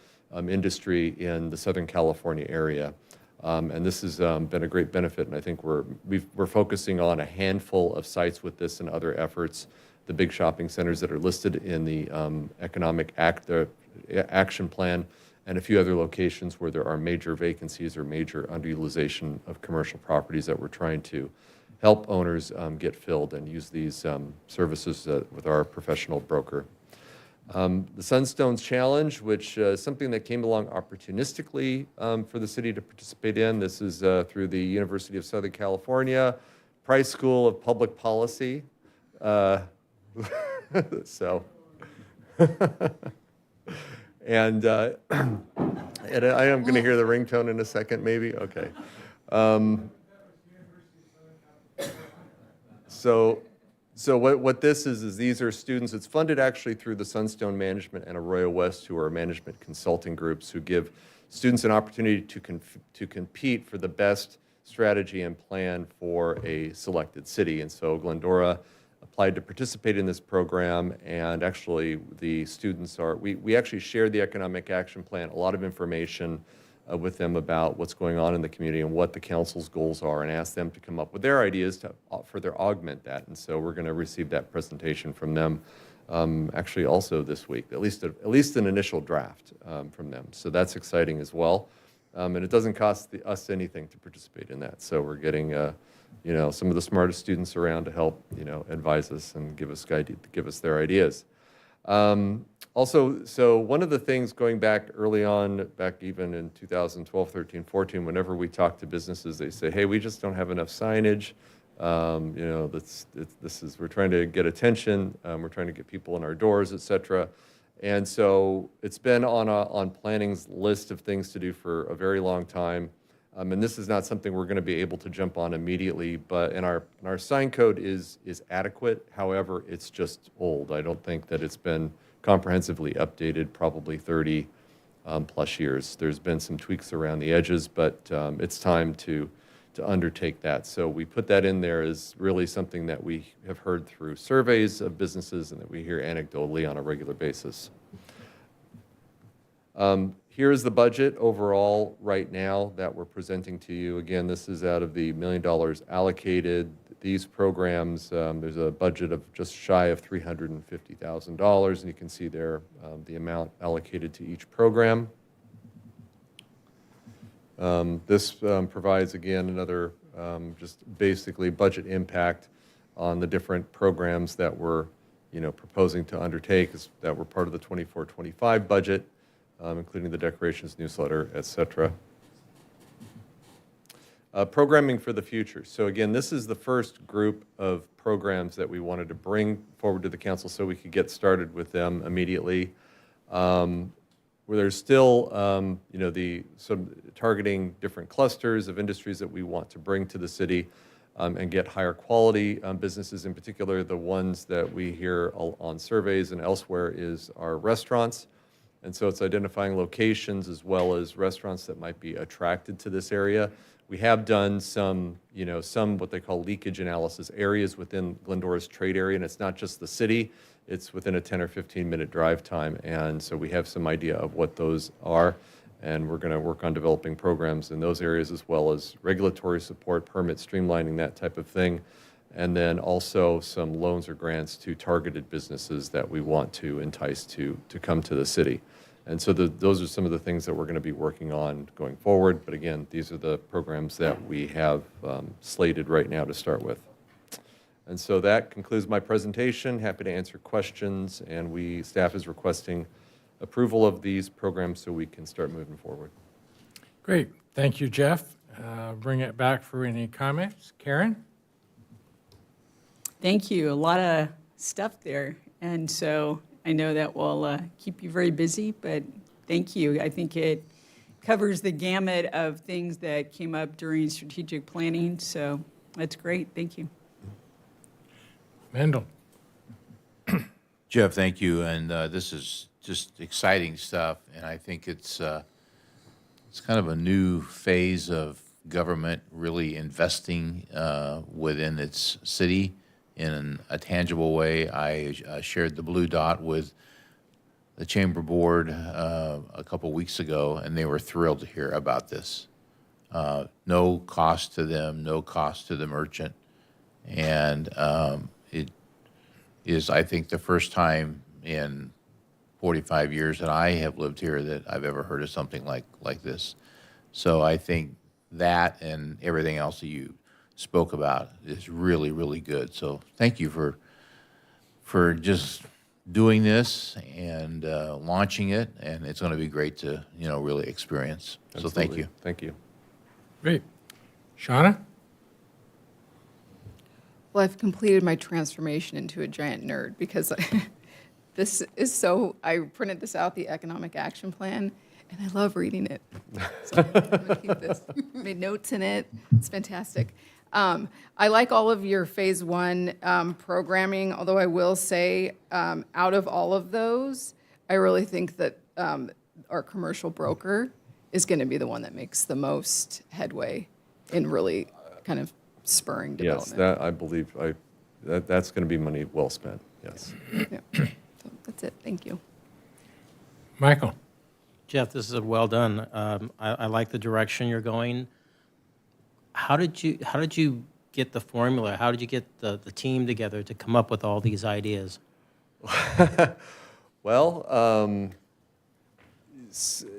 industry in the Southern California area. And this has been a great benefit, and I think we're focusing on a handful of sites with this and other efforts. The big shopping centers that are listed in the Economic Action Plan, and a few other locations where there are major vacancies or major underutilization of commercial properties that we're trying to help owners get filled and use these services with our professional broker. The Sunstones Challenge, which is something that came along opportunistically for the city to participate in. This is through the University of Southern California, Price School of Public Policy. So, and I am going to hear the ringtone in a second, maybe? Okay. So what this is these are students, it's funded actually through the Sunstone Management and Arroyo West, who are management consulting groups who give students an opportunity to compete for the best strategy and plan for a selected city. And so Glendora applied to participate in this program, and actually the students we actually shared the economic action plan, a lot of information with them about what's going on in the community and what the council's goals are, and asked them to come up with their ideas to further augment that. And so we're going to receive that presentation from them actually also this week, at least an initial draft from them. So that's exciting as well. And it doesn't cost us anything to participate in that. So we're getting some of the smartest students around to help advise us and give us their ideas. Also, so one of the things going back early on, back even in 2012, 13, 14, whenever we talk to businesses, they say, hey, we just don't have enough signage. We're trying to get attention. We're trying to get people in our doors, et cetera. And so it's been on planning's list of things to do for a very long time. And this is not something we're going to be able to jump on immediately, but our sign code is adequate. However, it's just old. I don't think that it's been comprehensively updated, probably 30 plus years. There's been some tweaks around the edges, but it's time to undertake that. So we put that in there as really something that we have heard through surveys of businesses and that we hear anecdotally on a regular basis. Here is the budget overall right now that we're presenting to you. Again, this is out of the $1 million allocated. These programs, there's a budget of just shy of $350,000, and you can see there the amount allocated to each program. This provides, again, another just basically budget impact on the different programs that we're proposing to undertake that were part of the 24-25 budget. Including the decorations newsletter, et cetera. Programming for the future. So again, this is the first group of programs that we wanted to bring forward to the council so we could get started with them immediately. Where there's still, some targeting different clusters of industries that we want to bring to the city and get higher quality businesses. In particular, the ones that we hear on surveys and elsewhere is our restaurants. And so it's identifying locations as well as restaurants that might be attracted to this area. We have done some what they call leakage analysis, areas within Glendora's trade area, and it's not just the city, it's within a 10 or 15-minute drive time. And so we have some idea of what those are, and we're going to work on developing programs in those areas as well as regulatory support, permit streamlining, that type of thing. And then also some loans or grants to targeted businesses that we want to entice to come to the city. And so those are some of the things that we're going to be working on going forward. But again, these are the programs that we have slated right now to start with. And so that concludes my presentation. Happy to answer questions. And staff is requesting approval of these programs so we can start moving forward. Great. Thank you, Jeff. Bring it back for any comments. Karen? Thank you. A lot of stuff there. And so I know that will keep you very busy, but thank you. I think it covers the gamut of things that came up during strategic planning. So that's great. Thank you. Mendel. Jeff, thank you. And this is just exciting stuff. And I think it's kind of a new phase of government really investing within its city in a tangible way. I shared the blue dot with the Chamber Board a couple weeks ago, and they were thrilled to hear about this. No cost to them, no cost to the merchant. And it is, I think, the first time in 45 years that I have lived here that I've ever heard of something like this. So I think that and everything else that you spoke about is really, really good. So thank you for just doing this and launching it, and it's going to be great to, really experience. So thank you. Thank you. Great. Shauna? Well, I've completed my transformation into a giant nerd because this is so, I printed this out, the Economic Action Plan, and I love reading it. So I'm gonna keep this. Made notes in it. It's fantastic. I like all of your phase one programming, although I will say, out of all of those, I really think that our commercial broker is going to be the one that makes the most headway in really kind of spurring Yes, development. that, I believe, that's going to be money well spent, yes. Yeah. So that's it. Thank you. Michael? Jeff, this is well done. I like the direction you're going. How did you get the formula? How did you get the team together to come up with all these ideas? Well,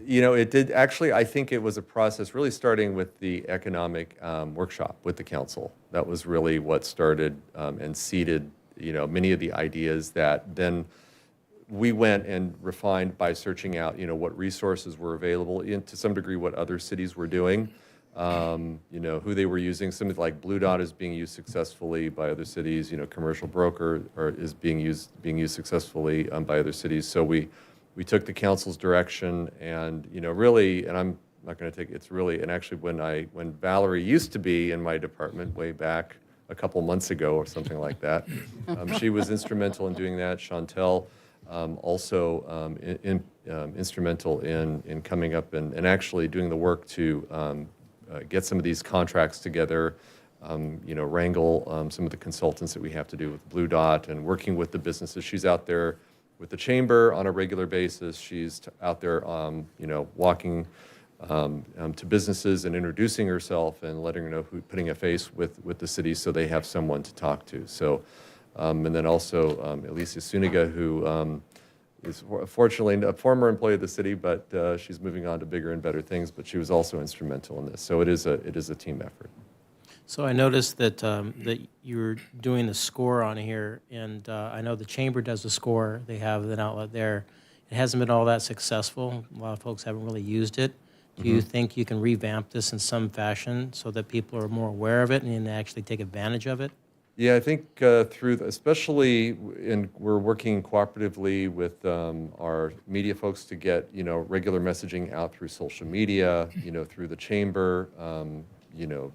it did, actually, I think it was a process really starting with the economic workshop with the council. That was really what started and seeded, many of the ideas that then we went and refined by searching out, what resources were available, and to some degree what other cities were doing, who they were using. Something like Blue Dot is being used successfully by other cities. Commercial broker is being used successfully by other cities. So we took the council's direction, and really, and I'm not going to take it's really, and actually when Valerie used to be in my department way back a couple months ago or something like that, she was instrumental in doing that. Chantel. Also instrumental in coming up and actually doing the work to get some of these contracts together, wrangle some of the consultants that we have to do with Blue Dot and working with the businesses. She's out there with the chamber on a regular basis. She's out there, walking to businesses and introducing herself and letting her know putting a face with the city so they have someone to talk to. So. And then also Alicia Suniga, who is fortunately a former employee of the city, but she's moving on to bigger and better things. But she was also instrumental in this. So it is a team effort. So I noticed that that you're doing the score on here, and I know the chamber does the score. They have an outlet there. It hasn't been all that successful. A lot of folks haven't really used it. Do you think you can revamp this in some fashion so that people are more aware of it and actually take advantage of it? Yeah, I think especially we're working cooperatively with our media folks to get regular messaging out through social media, through the chamber,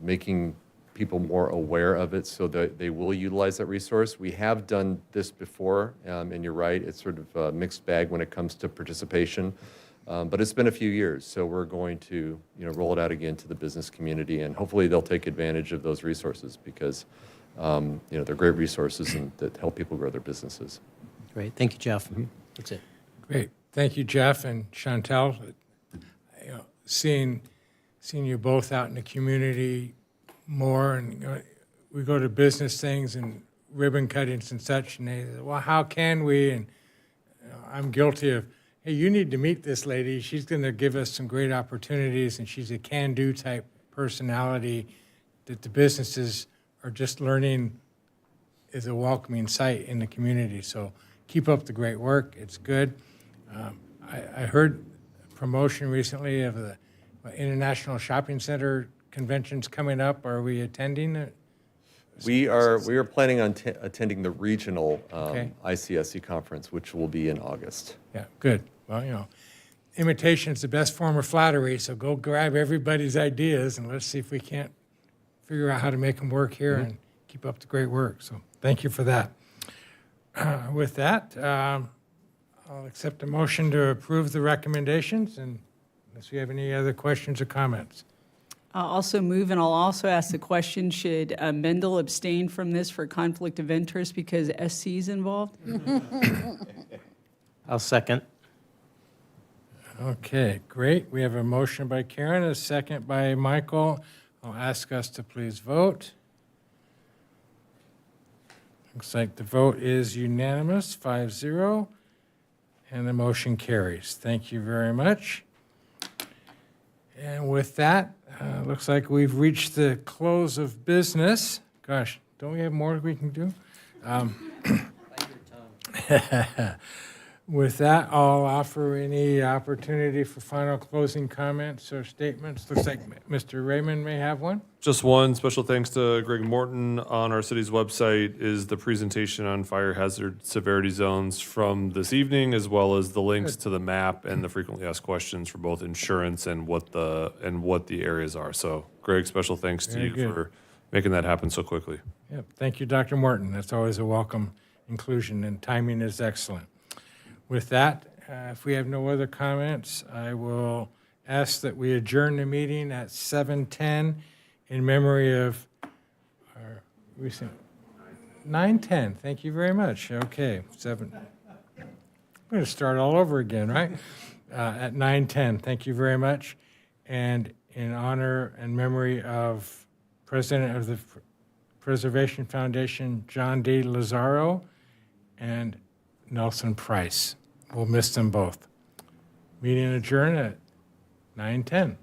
making people more aware of it so that they will utilize that resource. We have done this before, and you're right, it's sort of a mixed bag when it comes to participation, but it's been a few years, so we're going to roll it out again to the business community, and hopefully they'll take advantage of those resources because. They're great resources and that help people grow their businesses. Great. Thank you, Jeff. That's it. Great. Thank you, Jeff and Chantel. Seeing you both out in the community more, and we go to business things and ribbon cuttings and such, and they say, well, how can we? And I'm guilty of, hey, you need to meet this lady. She's going to give us some great opportunities, and she's a can-do type personality that the businesses are just learning is a welcoming sight in the community. So keep up the great work. It's good. I heard a promotion recently of the International Shopping Center conventions coming up. Are we attending it? We are planning on attending the regional ICSC conference, which will be in August. Yeah, good. Well, imitation is the best form of flattery, so go grab everybody's ideas and let's see if we can't figure out how to make them work here and keep up the great work. So thank you for that. With that, I'll accept a motion to approve the recommendations, and unless you have any other questions or comments. I'll also move, and I'll also ask the question, should Mendel abstain from this for conflict of interest because SC is involved? I'll second. Okay, great. We have a motion by Karen, a second by Michael. I'll ask us to please vote. Looks like the vote is unanimous, 5-0. And the motion carries. Thank you very much. And with that, looks like we've reached the close of business. Gosh, don't we have more we can do? With that, I'll offer any opportunity for final closing comments or statements. Looks like Mr. Raymond may have one. Just one special thanks to Greg Morton. On our city's website is the presentation on fire hazard severity zones from this evening, as well as the links to the map and the frequently asked questions for both insurance and what the areas are. So, Greg, special thanks to Very you good. for making that happen so quickly. Yep. Thank you, Dr. Morton. That's always a welcome inclusion, and timing is excellent. With that, if we have no other comments, I will ask that we adjourn the meeting at 7:10 in memory of our recent 9:10. Thank you very much. Okay, I'm going to start all over again, right? At 9:10. Thank you very much. And in honor and memory of President of the Preservation Foundation, John D. Lazaro, and Nelson Price. We'll miss them both. Meeting adjourned at 9:10.